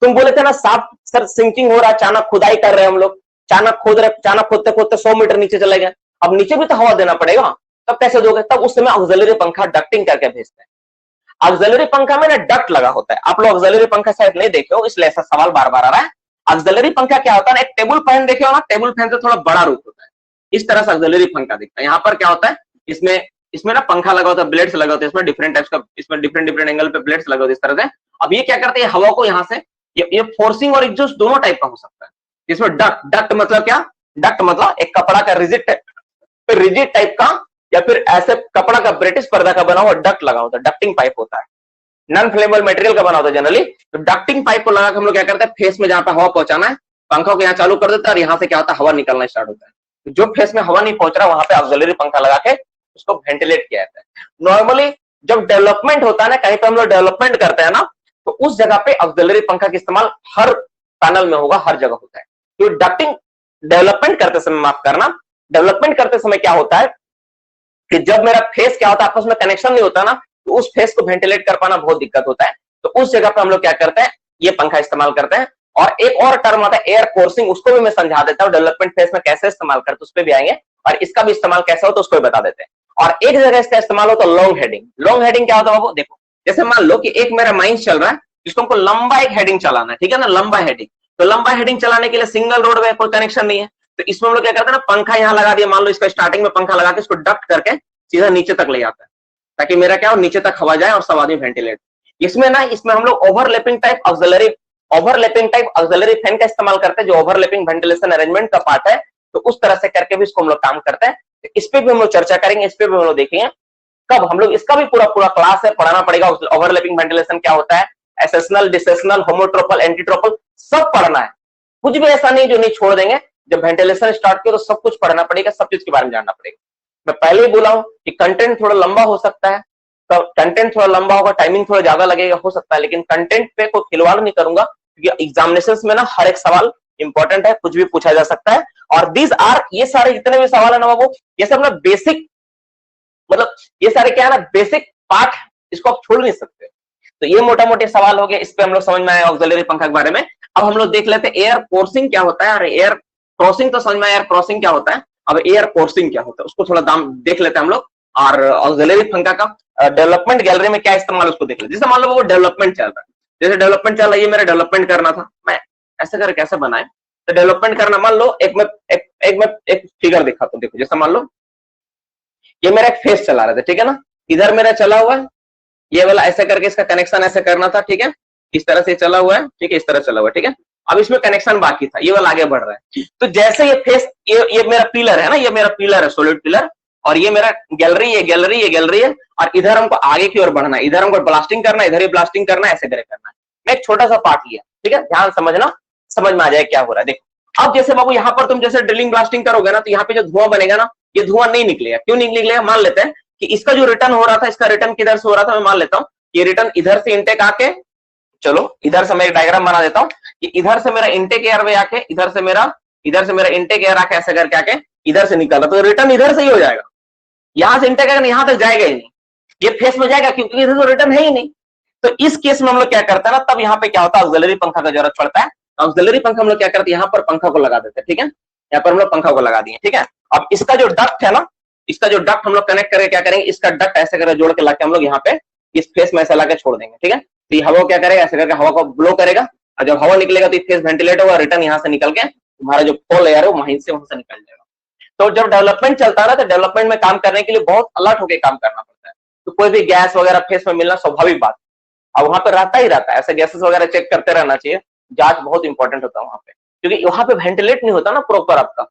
तुम बोले थे ना साफ सर सिंकिंग हो रहा है, अचानक खुदाई कर रहे हैं हम लोग, अचानक खोद रहे, अचानक खोदते खोदते 100 मीटर नीचे चले गए, अब नीचे भी तो हवा देना पड़ेगा, तब कैसे दोगे, तब उस समय ऑक्सिलरी पंखा डक्टिंग करके भेजते हैं। ऑक्सिलरी पंखा में ना डक्ट लगा होता है, आप लोग ऑक्सिलरी पंखा शायद नहीं देखे हो, इसलिए ऐसा सवाल बार बार आ रहा है। ऑक्सिलरी पंखा क्या होता है ना, एक टेबल फैन देखे हो ना, टेबल फैन से थोड़ा बड़ा रूप होता है, इस तरह से ऑक्सिलरी पंखा दिखता है। यहाँ पर क्या होता है, इसमें ना पंखा लगा होता है, ब्लेड्स लगा होता है, इसमें डिफरेंट टाइप्स का, इसमें डिफरेंट एंगल पे ब्लेड्स लगे होते हैं इस तरह से। अब ये क्या करते हैं, हवा को यहाँ से, ये फोर्सिंग और एग्जॉस्ट दोनों टाइप का हो सकता है। इसमें डक्ट मतलब क्या, डक्ट मतलब एक कपड़ा का रिजिड टाइप का, या फिर ऐसे कपड़ा का ब्रिटिश पर्दा का बना हुआ डक्ट लगा होता है, डक्टिंग पाइप होता है, नॉन फ्लेमेबल मटेरियल का बना होता है जनरली। तो डक्टिंग पाइप को लगा के हम लोग क्या करते हैं, फेस में जहां पे हवा पहुंचाना है, पंखा को यहाँ चालू कर देता है, और यहाँ से क्या होता है, हवा निकलना स्टार्ट होता है। तो जो फेस में हवा नहीं पहुंच रहा, वहां पे ऑक्सिलरी पंखा लगा के उसको वेंटिलेट किया जाता है। नॉर्मली जब डेवलपमेंट होता है ना, कहीं पे हम लोग डेवलपमेंट करते हैं ना, तो उस जगह पे ऑक्सिलरी पंखा का इस्तेमाल हर पैनल में होगा, हर जगह होता है। तो डक्टिंग डेवलपमेंट करते समय, माफ करना, डेवलपमेंट करते समय क्या होता है कि जब मेरा फेस क्या होता है, आपस में कनेक्शन नहीं होता ना, तो उस फेस को वेंटिलेट कर पाना बहुत दिक्कत होता है। तो उस जगह पे हम लोग क्या करते हैं, ये पंखा इस्तेमाल करते हैं। और एक और टर्म आता है एयर कोर्सिंग, उसको भी मैं समझा देता हूँ, डेवलपमेंट फेस में कैसे इस्तेमाल करते हैं उस पर भी आएंगे, और इसका भी इस्तेमाल कैसे हो तो उसको भी बता देते हैं। और एक जगह इसका इस्तेमाल हो तो लॉन्ग हेडिंग। लॉन्ग हेडिंग क्या होता है बाबू, देखो जैसे मान लो कि एक मेरा माइंस चल रहा है, जिसको हमको लंबा एक हेडिंग चलाना है, ठीक है ना, लंबा हेडिंग। तो लंबा हेडिंग चलाने के लिए सिंगल रोड में कोई कनेक्शन नहीं है, तो इसमें हम लोग क्या करते हैं ना, पंखा यहाँ लगा दिया, मान लो इसका स्टार्टिंग में पंखा लगा के इसको डक्ट करके सीधा नीचे तक ले जाता है, ताकि मेरा क्या हो, नीचे तक हवा जाए और सब आदमी वेंटिलेट। इसमें हम लोग ओवरलैपिंग टाइप ऑक्सिलरी फैन का इस्तेमाल करते हैं, जो ओवरलैपिंग वेंटिलेशन अरेंजमेंट का पार्ट है। तो उस तरह से करके भी इसको हम लोग काम करते हैं। तो इस पे भी हम लोग चर्चा करेंगे, इस पे भी हम लोग देखेंगे कब हम लोग, इसका भी पूरा क्लास है, पढ़ाना पड़ेगा। ओवरलैपिंग वेंटिलेशन क्या होता है, एसेशनल, डिसेशनल, होमोट्रोपल, एंटीट्रोपल, सब पढ़ना है। कुछ भी ऐसा नहीं जो नहीं छोड़ देंगे। जब वेंटिलेशन स्टार्ट किया तो सब कुछ पढ़ना पड़ेगा, सब चीज के बारे में जानना पड़ेगा। मैं पहले ही बोला हूं कि कंटेंट थोड़ा लंबा हो सकता है, तो कंटेंट थोड़ा लंबा होगा, टाइमिंग थोड़ा ज्यादा लगेगा, हो सकता है, लेकिन कंटेंट पे कोई खिलवाड़ नहीं करूंगा, क्योंकि एग्जामिनेशन में ना हर एक सवाल इंपॉर्टेंट है, कुछ भी पूछा जा सकता है। और दीज आर, ये सारे जितने भी सवाल है ना बाबू, ये सब ना बेसिक, मतलब ये सारे क्या है ना, बेसिक पार्ट, इसको आप छोड़ नहीं सकते। तो ये मोटा मोटे सवाल हो गए, इस पे हम लोग समझ में आए ऑक्सिलरी पंखा के बारे में। अब हम लोग देख लेते हैं एयर कोर्सिंग क्या होता है, और एयर क्रॉसिंग तो समझ में आया, एयर क्रॉसिंग क्या होता है। अब एयर कोर्सिंग क्या होता है उसको थोड़ा दाम देख लेते हैं हम लोग, और ऑक्सिलरी पंखा का डेवलपमेंट गैलरी में क्या इस्तेमाल उसको देख लेते हैं। जैसे मान लो वो डेवलपमेंट चल रहा है, जैसे डेवलपमेंट चल रहा है, ये मेरा डेवलपमेंट करना था, मैं ऐसे करके कैसे बनाए, तो डेवलपमेंट करना, मान लो एक फिगर दिखाता हूँ। देखो जैसे मान लो ये मेरा एक फेस चला रहा था, ठीक है ना, इधर मेरा चला हुआ है, ये वाला ऐसे करके इसका कनेक्शन ऐसे करना था, ठीक है, इस तरह से चला हुआ है, ठीक है, इस तरह चला हुआ है, ठीक है। अब इसमें कनेक्शन बाकी था, ये वाला आगे बढ़ रहा है। तो जैसे ये फेस, ये मेरा पिलर है ना, ये मेरा पिलर है, सॉलिड पिलर, और ये मेरा गैलरी, ये गैलरी है, और इधर हमको आगे की ओर बढ़ना है, इधर हमको ब्लास्टिंग करना है, इधर ही ब्लास्टिंग करना है, ऐसे करके करना है। मैं एक छोटा सा पार्ट लिया, ठीक है, ध्यान समझना, समझ में आ जाए क्या हो रहा है। देखो अब जैसे बाबू यहाँ पर तुम जैसे ड्रिलिंग ब्लास्टिंग करोगे ना, तो यहाँ पे जो धुआं बनेगा ना, ये धुआं नहीं निकलेगा। क्यों नहीं निकलेगा, मान लेते हैं कि इसका जो रिटर्न हो रहा था, इसका रिटर्न किधर से हो रहा था, मैं मान लेता हूँ ये रिटर्न इधर से इंटेक आके, चलो इधर से मैं एक डायग्राम बना देता हूँ कि इधर से मेरा इंटेक एयर वे आके, इधर से मेरा इंटेक एयर आके ऐसे करके आके इधर से निकल रहा, तो रिटर्न इधर से ही हो जाएगा। यहां से इंटेक एयर यहां तक जाएगा ही नहीं, ये फेस में जाएगा, क्योंकि इधर तो रिटर्न है ही नहीं। तो इस केस में हम लोग क्या करते हैं ना, तब यहाँ पे क्या होता है, ऑक्सिलरी पंखा का जरूरत पड़ता है। ऑक्सिलरी पंखा हम लोग क्या करते हैं, यहाँ पर पंखा को लगा देते हैं, ठीक है, यहाँ पर हम लोग पंखा को लगा दिए, ठीक है। अब इसका जो डक्ट है ना, इसका जो डक्ट हम लोग कनेक्ट करके क्या करेंगे, इसका डक्ट ऐसे करके जोड़ के लाके हम लोग यहाँ पे इस फेस में ऐसा लाके छोड़ देंगे, ठीक है। तो ये हवा क्या करेगा, ऐसे करके हवा को ब्लो करेगा, और जब हवा निकलेगा तो फेस वेंटिलेट होगा, रिटर्न यहाँ से निकल के तुम्हारा जो पोल एयर है वहीं से निकल जाएगा। तो जब डेवलपमेंट चलता है ना, तो डेवलपमेंट में काम करने के लिए बहुत अलर्ट होकर काम करना पड़ता है। तो कोई भी गैस वगैरह फेस में मिलना स्वाभाविक बात है, अब वहां पे रहता ही रहता है, ऐसे गैसेस वगैरह चेक करते रहना चाहिए, जांच बहुत इंपॉर्टेंट होता है वहां पे, क्योंकि वहां पे वेंटिलेट नहीं होता ना प्रॉपर, आपका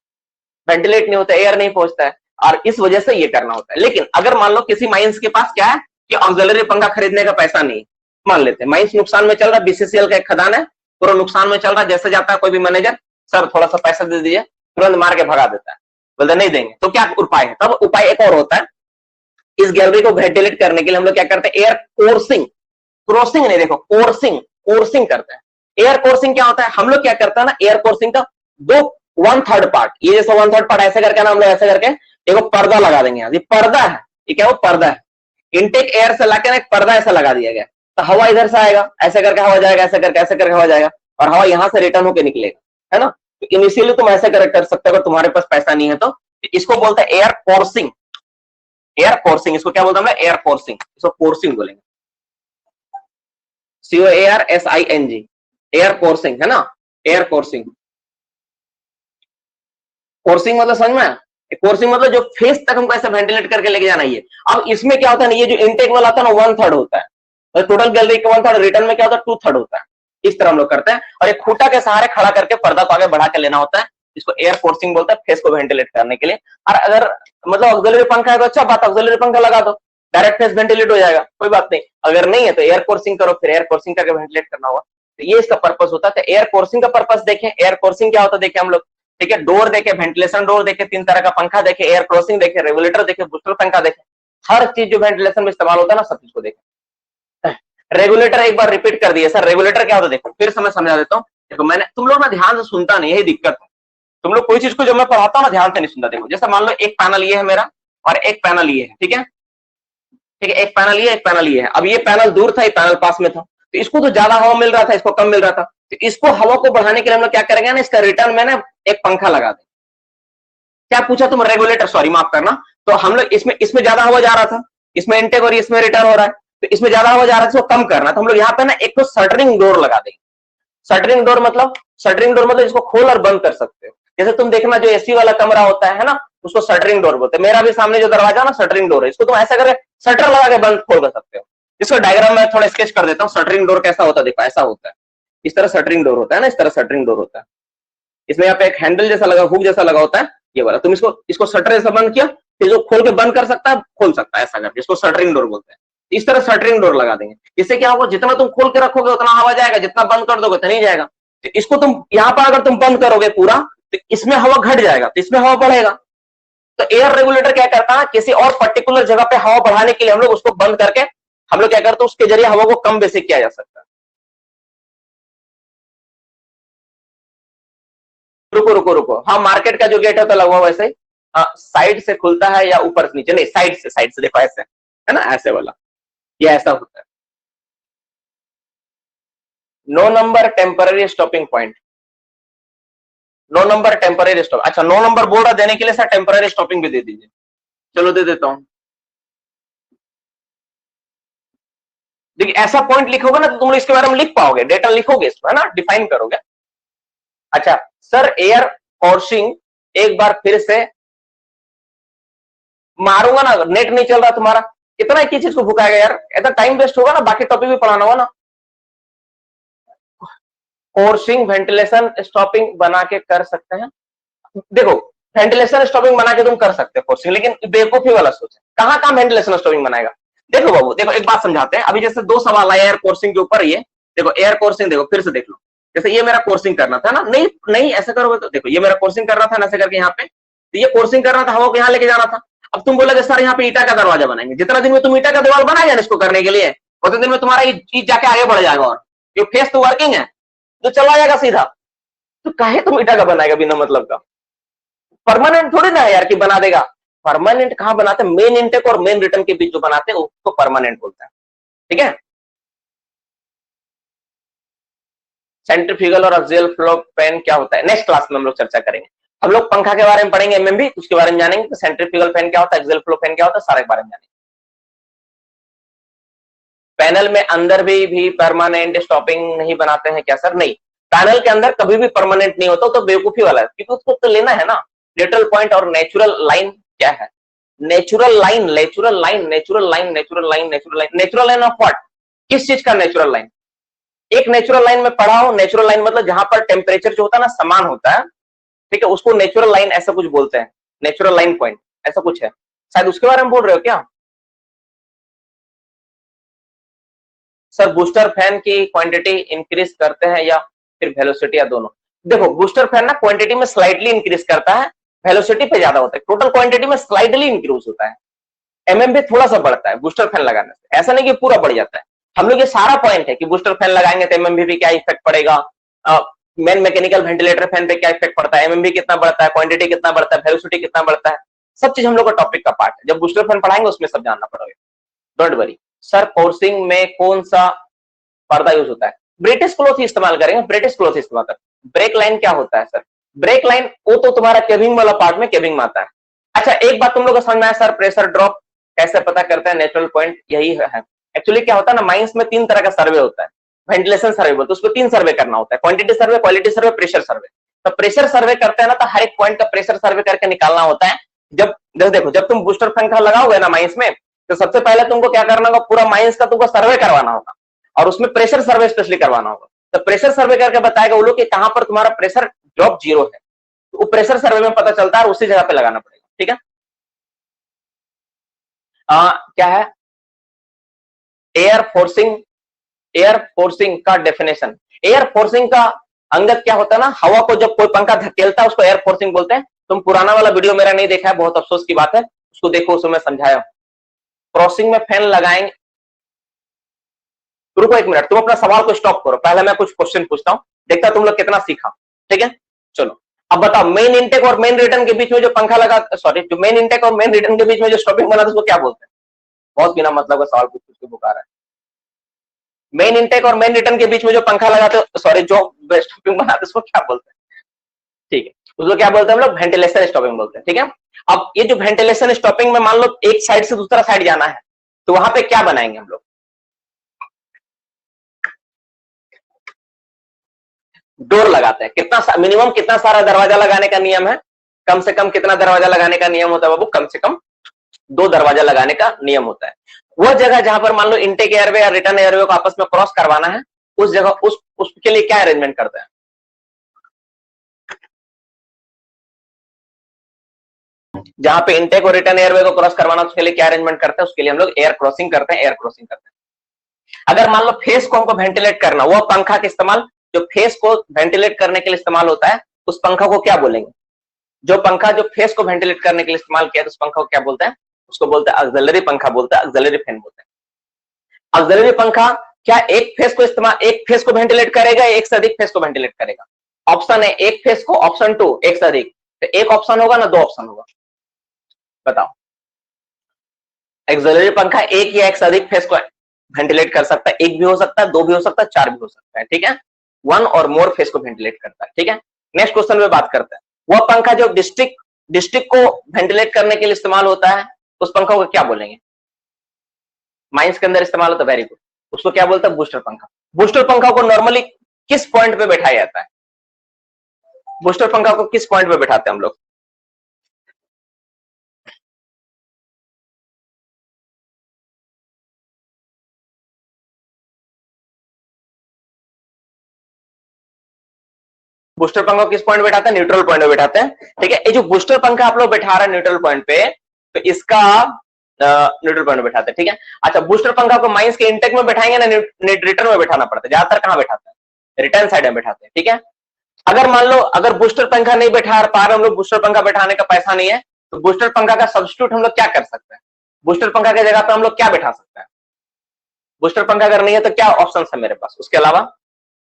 वेंटिलेट नहीं होता, एयर नहीं पहुंचता है, और इस वजह से ये करना होता है। लेकिन अगर मान लो किसी माइंस के पास क्या है कि ऑक्सिलरी पंखा खरीदने का पैसा नहीं, मान लेते हैं माइंस नुकसान में चल रहा है, बीसीसीएल का एक खदान है पूरा नुकसान में चल रहा है, जैसे जाता है कोई भी मैनेजर, सर थोड़ा सा पैसा दे दीजिए, तुरंत मार के भगा देता है, बोलते नहीं देंगे। तो क्या उपाय है, तब उपाय एक और होता है, इस गैलरी को वेंटिलेट करने के लिए हम लोग क्या करते हैं, एयर कोर्सिंग, क्रॉसिंग नहीं, देखो कोर्सिंग, कोर्सिंग करते हैं। एयर कोर्सिंग क्या होता है, हम लोग क्या करते हैं ना, एयर कोर्सिंग का दो 1/3 पार्ट, ये जैसा 1/3 पार्ट ऐसे करके ना हम लोग ऐसे करके देखो पर्दा लगा देंगे, ये पर्दा है, ये क्या वो पर्दा है, इनटेक एयर से लाके ना एक पर्दा ऐसा लगा दिया गया, तो हवा इधर से आएगा, ऐसे करके हवा जाएगा, ऐसे करके हवा जाएगा, और हवा यहां से रिटर्न होकर निकलेगा, है ना। तो इनिशियली तुम ऐसे कर सकते हो, अगर तुम्हारे पास पैसा नहीं है तो। इसको बोलते हैं एयर कोर्सिंग, एयर कोर्सिंग, इसको क्या बोलते हैं, एयर कोर्सिंग, इसको कोर्सिंग बोलेंगे, COARSING, एयर कोर्सिंग, है ना, एयर कोर्सिंग। कोर्सिंग मतलब समझ में, कोर्सिंग मतलब जो फेस तक हमको ऐसे वेंटिलेट करके लेके जाना है। अब इसमें क्या होता है ना, ये जो इनटेक वाला आता है ना 1/3 होता है, तो टोटल गैलरी का 1/3, रिटर्न में क्या होता है 2/3 होता है। इस तरह हम लोग करते हैं, और एक खूंटा के सहारे खड़ा करके पर्दा को आगे बढ़ा के लेना होता है, इसको एयर फोर्सिंग बोलते हैं, फेस को वेंटिलेट करने के लिए। और अगर मतलब ऑक्सिलरी पंखा है तो अच्छा बात, ऑक्सिलरी पंखा लगा दो, डायरेक्ट फेस वेंटिलेट हो जाएगा, कोई बात नहीं। अगर नहीं है तो एयर फोर्सिंग करो, फिर एयर फोर्सिंग करके वेंटिलेट करना होगा। तो ये इसका पर्पस होता है। तो एयर फोर्सिंग का पर्पस देखें, एयर फोर्सिंग क्या होता है देखें हम लोग, ठीक है। डोर देखे, वेंटिलेशन डोर देखे, 3 तरह का पंखा देखे, एयर क्रॉसिंग देखे, रेगुलेटर देखे, बूस्टर पंखा देखे, हर चीज जो वेंटिलेशन में इस्तेमाल होता है ना, सब चीज को देखे। रेगुलेटर एक बार रिपीट कर दिए सर, रेगुलेटर क्या होता है देखो, फिर से मैं समझा देता हूँ। देखो मैंने, तुम लोग ना ध्यान से सुनता नहीं, यही दिक्कत है, तुम लोग कोई चीज को जब मैं पढ़ाता हूँ ना ध्यान से नहीं सुनता। देखो जैसे मान लो एक पैनल ये है मेरा, और एक पैनल ये है, ठीक है, ठीक है, एक पैनल ये, एक पैनल ये है। अब ये पैनल दूर था, ये पैनल पास में था, तो इसको तो ज्यादा हवा मिल रहा था, इसको कम मिल रहा था। तो इसको हवा को बढ़ाने के लिए हम लोग क्या करेंगे ना, इसका रिटर्न में ना एक पंखा लगा दें। क्या पूछा तुम, रेगुलेटर, सॉरी माफ करना। तो हम लोग इसमें ज्यादा हवा जा रहा था, इसमें इनटेक और इसमें रिटर्न हो रहा है, तो इसमें ज्यादा हवा जा रहा है, इसको कम करना, तो हम लोग यहाँ पे ना एक तो शटरिंग डोर लगा देंगे। शटरिंग डोर मतलब, शटरिंग डोर मतलब इसको खोल और बंद कर सकते हो। जैसे तुम देखना जो एसी वाला कमरा होता है ना, उसको शटरिंग डोर बोलते हैं। मेरा भी सामने जो दरवाजा ना शटरिंग डोर है, इसको तुम ऐसा करके शटर लगा के बंद खोल कर सकते हो। इसको डायग्राम में थोड़ा स्केच कर देता हूँ, शटरिंग डोर कैसा होता है, देखो ऐसा होता है, इस तरह शटरिंग डोर होता है ना, इस तरह शटरिंग डोर होता है। इसमें यहाँ पे एक हैंडल जैसा लगा, हुक जैसा लगा होता है, ये वाला। तुम इसको शटर ऐसा बंद किया, फिर जो खोल के बंद कर सकता है खोल सकता है, ऐसा करके इसको शटरिंग डोर बोलते हैं। इस तरह शटरिंग डोर लगा देंगे। इससे क्या होगा, जितना तुम खोल के रखोगे उतना हवा जाएगा, जितना बंद कर दोगे उतना नहीं जाएगा। तो इसको तुम यहाँ पर अगर तुम बंद करोगे पूरा, तो इसमें हवा घट जाएगा, तो इसमें हवा बढ़ेगा। तो एयर रेगुलेटर क्या करता है, किसी और पर्टिकुलर जगह पे हवा बढ़ाने के लिए हम लोग उसको बंद करके हम लोग क्या करते हैं, उसके जरिए हवा को कम बेसिक किया जा सकता है। रुको रुको रुको, हाँ मार्केट का जो गेट होता है लगभग वैसे ही, हाँ साइड से खुलता है या ऊपर से नीचे, नहीं साइड से देखो ऐसे, है ना, ऐसे वाला, ये ऐसा होता है। 9 number temporary stopping point, 9 number temporary stop, अच्छा 9 नंबर बोल रहा देने के लिए सर, टेम्पररी स्टॉपिंग भी दे दीजिए। चलो दे देता हूं। देखिए ऐसा पॉइंट लिखोगे ना तो तुम लोग इसके बारे में लिख पाओगे, डेटा लिखोगे इसको, है ना, डिफाइन करोगे। अच्छा सर, एयर फोर्सिंग एक बार फिर से मारूंगा ना, नेट नहीं चल रहा तुम्हारा, इतना एक ही चीज को भुकाएगा यार, ऐसा टाइम वेस्ट होगा ना, बाकी टॉपिक भी पढ़ाना होगा ना। फोर्सिंग वेंटिलेशन स्टॉपिंग बना के कर सकते हैं। देखो वेंटिलेशन स्टॉपिंग बना के तुम कर सकते हो फोर्सिंग, लेकिन बेवकूफी वाला सोच है, कहां कहां वेंटिलेशन स्टॉपिंग बनाएगा। देखो बाबू, देखो एक बात समझाते हैं। अभी जैसे 2 सवाल आए एयर कोर्सिंग के ऊपर, ये देखो एयर कोर्सिंग, देखो फिर से देख लो। जैसे ये मेरा कोर्सिंग करना था ना, नहीं नहीं ऐसा करोगे तो देखो, ये मेरा कोर्सिंग करना था ना, ऐसे करके यहाँ पे, तो ये कोर्सिंग करना था, हवा को यहाँ लेके जाना था। अब तुम बोलोगे सर यहाँ पे ईटा का दरवाजा बनाएंगे, जितना दिन में तुम ईटा का दीवार बनाएगा इसको करने के लिए, उतने दिन में तुम्हारा ये चीज जाके आगे बढ़ जाएगा, और ये फेस तो वर्किंग है तो चला जाएगा सीधा। तो काहे तुम ईटा का बनाएगा बिना मतलब का, परमानेंट थोड़ी ना है यार कि बना देगा। परमानेंट कहां बनाते हैं, मेन इंटेक और मेन रिटर्न के बीच जो बनाते हैं उसको परमानेंट बोलते हैं, ठीक है। सेंट्रीफ्यूगल और एक्सियल फ्लो फैन क्या होता है नेक्स्ट क्लास में हम लोग चर्चा करेंगे। हम लोग पंखा के बारे में पढ़ेंगे एमएमबी, उसके बारे में जानेंगे तो सेंट्रीफ्यूगल फैन क्या होता है, एक्सियल फ्लो फैन क्या होता है, सारे के बारे में जानेंगे। पैनल में अंदर भी परमानेंट स्टॉपिंग नहीं बनाते हैं क्या सर? नहीं, पैनल के अंदर कभी भी परमानेंट नहीं होता, तो बेवकूफी वाला है, क्योंकि उसको तो लेना है ना। न्यूट्रल पॉइंट और नेचुरल लाइन क्या है? Natural line, natural line, natural line, natural line, natural line, natural line of what? किस चीज का नेचुरल लाइन? एक नेचुरल लाइन में पढ़ा हूं, नेचुरल लाइन मतलब जहां पर टेम्परेचर जो होता है ना समान होता है, ठीक है, उसको नेचुरल लाइन ऐसा कुछ बोलते हैं, नेचुरल लाइन पॉइंट ऐसा कुछ है, शायद उसके बारे में बोल रहे हो क्या सर? बूस्टर फैन की क्वांटिटी इंक्रीज करते हैं या फिर वेलोसिटी, या दोनों? देखो, बूस्टर फैन ना क्वांटिटी में स्लाइटली इंक्रीज करता है, वेलोसिटी पे ज्यादा होता है, टोटल क्वांटिटी में स्लाइटली इंक्रीज होता है, एमएमबी थोड़ा सा बढ़ता है बूस्टर फैन लगाने से, ऐसा नहीं कि पूरा बढ़ जाता है। हम लोग ये सारा पॉइंट है कि बूस्टर फैन लगाएंगे तो एमएमबी पे क्या इफेक्ट पड़ेगा, मेन मैकेनिकल वेंटिलेटर फैन पे क्या इफेक्ट पड़ता है, एमएमबी कितना बढ़ता है, क्वांटिटी कितना बढ़ता है, वेलोसिटी कितना बढ़ता है, सब चीज हम लोग का टॉपिक का पार्ट है। जब बूस्टर फैन पढ़ाएंगे उसमें सब जानना पड़ेगा, डोंट वरी। सर कोर्सिंग में कौन सा पर्दा यूज होता है? ब्रिटिश क्लॉथ ही इस्तेमाल करेंगे, ब्रिटिश क्लॉथ इस्तेमाल कर। ब्रेक लाइन क्या होता है सर? ब्रेक लाइन वो तो तुम्हारा केबिंग वाला पार्ट में केबिंग में आता है। अच्छा, एक बात तुम लोग को समझ में आया सर, प्रेशर ड्रॉप कैसे पता करते हैं? नेचुरल पॉइंट यही है। एक्चुअली क्या होता है ना, माइंस में 3 तरह का सर्वे होता है, वेंटिलेशन सर्वे बोलते हैं उसको, 3 सर्वे करना होता है, क्वांटिटी सर्वे, क्वालिटी सर्वे, प्रेशर सर्वे। तो प्रेशर सर्वे करते हैं ना, तो हर एक पॉइंट का प्रेशर सर्वे करके निकालना होता है। जब देखो, जब तुम बूस्टर फैन का लगाओगे ना माइंस में, तो सबसे पहले तुमको क्या करना होगा, पूरा माइंस का तुमको सर्वे करवाना होगा, और उसमें प्रेशर सर्वे स्पेशली करवाना होगा। तो प्रेशर सर्वे करके बताएगा वो लोग कि कहां पर तुम्हारा प्रेशर ड्रॉप 0 है, तो वो प्रेशर सर्वे में पता चलता है और उसी जगह पे लगाना पड़ेगा, ठीक है। क्या है एयर फोर्सिंग? एयर फोर्सिंग का डेफिनेशन, एयर फोर्सिंग का अंगत क्या होता है ना, हवा को जब कोई पंखा धकेलता है उसको एयर फोर्सिंग बोलते हैं। तुम पुराना वाला वीडियो मेरा नहीं देखा है, बहुत अफसोस की बात है, उसको देखो, उसमें समझाया। क्रॉसिंग में फैन लगाएंगे, रुको 1 मिनट, तुम अपना सवाल को स्टॉप करो, पहले मैं कुछ क्वेश्चन पूछता हूं, देखता तुम लोग कितना सीखा, ठीक है। चलो अब बताओ, मेन इंटेक और मेन रिटर्न के बीच में जो पंखा लगा, सॉरी, जो मेन इंटेक और मेन रिटर्न के बीच में जो स्टॉपिंग बना था उसको क्या बोलते हैं? बहुत बिना मतलब का सवाल पूछ के बुखार है। मेन इंटेक और मेन रिटर्न के बीच में जो पंखा लगाते, सॉरी, जो स्टॉपिंग बनाते उसको क्या बोलते हैं? ठीक है, उसको क्या बोलते हैं हम लोग? वेंटिलेशन स्टॉपिंग बोलते हैं, ठीक है। अब ये जो वेंटिलेशन स्टॉपिंग में मान लो एक साइड से दूसरा साइड जाना है, तो वहां पे क्या बनाएंगे हम लोग? डोर लगाते हैं। कितना मिनिमम कितना सारा दरवाजा लगाने का नियम है? कम से कम कितना दरवाजा लगाने का नियम होता है बाबू? कम से कम 2 दरवाजा लगाने का नियम होता है। वह जगह जहां पर मान लो इनटेक एयरवे या रिटर्न एयरवे को आपस में क्रॉस करवाना है, उस जगह उसके लिए क्या अरेंजमेंट करते हैं? जहां पे इनटेक और रिटर्न एयरवे को क्रॉस करवाना, उसके लिए क्या अरेंजमेंट करते हैं? उसके लिए हम लोग एयर क्रॉसिंग करते हैं, एयर क्रॉसिंग करते हैं। अगर मान लो फेस को हमको वेंटिलेट करना, वह पंखा का इस्तेमाल जो फेस को वेंटिलेट करने के लिए इस्तेमाल होता है, उस पंखा को क्या बोलेंगे? जो पंखा जो फेस को वेंटिलेट करने के लिए इस्तेमाल किया, तो उस पंखा को क्या बोलते हैं? उसको बोलते हैं ऑक्सिलरी पंखा, बोलते हैं ऑक्सिलरी फैन बोलते हैं। ऑक्सिलरी पंखा क्या एक फेस को वेंटिलेट करेगा या एक से अधिक फेस को वेंटिलेट करेगा? ऑप्शन है एक फेस को, ऑप्शन 2 एक से अधिक। तो एक ऑप्शन होगा ना, 2 ऑप्शन होगा? बताओ, ऑक्सिलरी पंखा एक या एक से अधिक फेस को वेंटिलेट कर सकता है, एक भी हो सकता है, 2 भी हो सकता है, 4 भी हो सकता है, ठीक है। 1 और मोर फेस को वेंटिलेट करता है, ठीक है। नेक्स्ट क्वेश्चन में बात करते हैं, वह पंखा जो डिस्ट्रिक्ट को वेंटिलेट करने के लिए इस्तेमाल होता है, उस पंखा को क्या बोलेंगे? माइंस के अंदर इस्तेमाल होता है, वेरी गुड, उसको क्या बोलते हैं? बूस्टर पंखा। बूस्टर पंखा को नॉर्मली किस पॉइंट पे बैठाया जाता है? बूस्टर पंखा को किस पॉइंट पे बैठाते हैं हम लोग? बूस्टर पंखा किस पॉइंट बैठाते हैं? न्यूट्रल पॉइंट पे बैठाते हैं, ठीक है। ये जो बूस्टर पंखा आप लोग बैठा रहे हैं न्यूट्रल पॉइंट पे, तो इसका न्यूट्रल पॉइंट पे बैठाते हैं, ठीक है। अच्छा, बूस्टर पंखा को माइंस के इंटेक में बैठाएंगे ना रिटर्न में बैठाना पड़ता है? ज्यादातर कहां बैठाते हैं? रिटर्न साइड में बैठाते हैं, ठीक है। अगर मान लो अगर बूस्टर पंखा नहीं बैठा पा रहे हम लोग, बूस्टर पंखा बैठाने का पैसा नहीं है, तो बूस्टर पंखा का सब्स्टिट्यूट हम लोग क्या कर सकते हैं? बूस्टर पंखा की जगह पे हम लोग क्या बैठा सकते हैं? बूस्टर पंखा अगर नहीं है तो क्या ऑप्शन है मेरे पास? उसके अलावा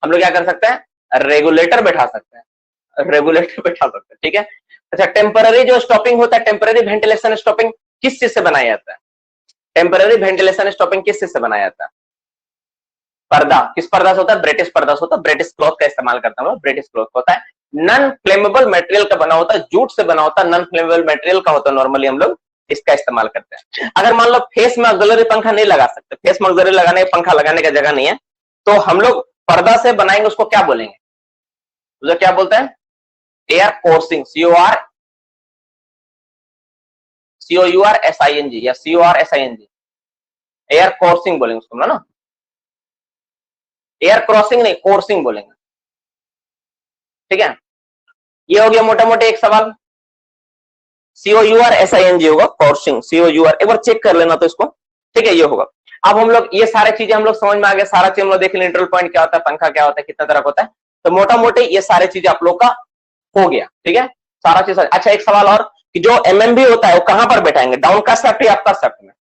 हम लोग क्या कर सकते हैं? रेगुलेटर बैठा सकते हैं, रेगुलेटर बैठा सकते हैं, ठीक है। अच्छा, टेम्पररी जो स्टॉपिंग होता है, टेम्पररी वेंटिलेशन स्टॉपिंग किस चीज से बनाया जाता है? टेम्पररी वेंटिलेशन स्टॉपिंग किस चीज से बनाया जाता है? पर्दा किस पर्दा से होता है? ब्रिटिश पर्दा से होता है। ब्रिटिश क्लॉथ का इस्तेमाल करते हैं, ब्रिटिश क्लॉथ होता है। नॉन फ्लेमेबल मटेरियल का बना होता है, जूट से बना होता है, नॉन फ्लेमेबल मटेरियल का होता है। नॉर्मली हम लोग इसका इस्तेमाल करते हैं। अगर मान लो फेस में ऑक्सिलरी पंखा नहीं लगा सकते, फेस में ऑक्सिलरी लगाने पंखा लगाने का जगह नहीं है, तो हम लोग पर्दा से बनाएंगे, उसको क्या बोलेंगे? उसे क्या बोलते हैं? एयर कोर्सिंग, COURSING या CORSING, एयर कोर्सिंग बोलेंगे उसको ना। एयर क्रॉसिंग नहीं, कोर्सिंग बोलेंगे। ठीक है, ये हो गया मोटा मोटे एक सवाल। COURSING होगा, कोर्सिंग, COUR, एक बार चेक कर लेना तो इसको। ठीक है, ये होगा। अब हम लोग ये सारी चीजें हम लोग समझ में आ गए, सारा चीज हम लोग देख लें, इंटरवल पॉइंट क्या होता है, पंखा क्या होता है, कितना तरह का होता है। तो मोटा मोटे ये सारी चीजें आप लोग का हो गया। ठीक है, सारा चीज। अच्छा, एक सवाल और कि जो MMB होता है वो कहां पर बैठाएंगे, डाउन का शाफ्ट या अपर शाफ्ट में?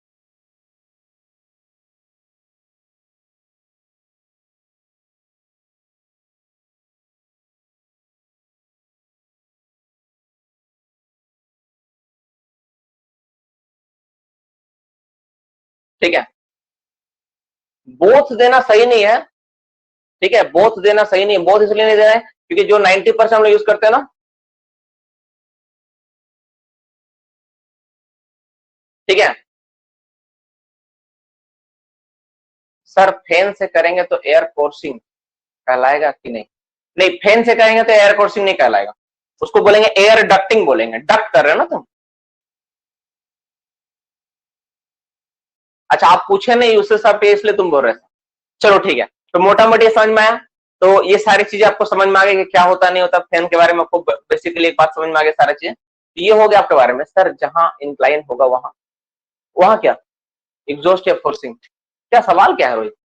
ठीक है, बोथ देना सही नहीं है। ठीक है, बोथ देना सही नहीं है। बोथ इसलिए नहीं देना है क्योंकि जो 90% हम लोग यूज करते हैं ना, ठीक है सर, फैन से करेंगे तो एयर कोर्सिंग कहलाएगा कि नहीं? नहीं, फैन से करेंगे तो एयर कोर्सिंग नहीं कहलाएगा, उसको बोलेंगे एयर डक्टिंग बोलेंगे। डक्ट कर रहे हो ना तुम। अच्छा, आप पूछे नहीं उससे सब पे, इसलिए तुम बोल रहे थे। चलो ठीक है, तो मोटा मोटी समझ में आया। तो ये सारी चीजें आपको समझ में आ गई कि क्या होता नहीं होता फैन के बारे में, आपको बेसिकली एक बात समझ में आ गई सारी चीजें। तो ये हो गया आपके बारे में। सर, जहां इंक्लाइन होगा वहां, वहां क्या एग्जॉस्ट या फोर्सिंग? क्या सवाल क्या है रोहित?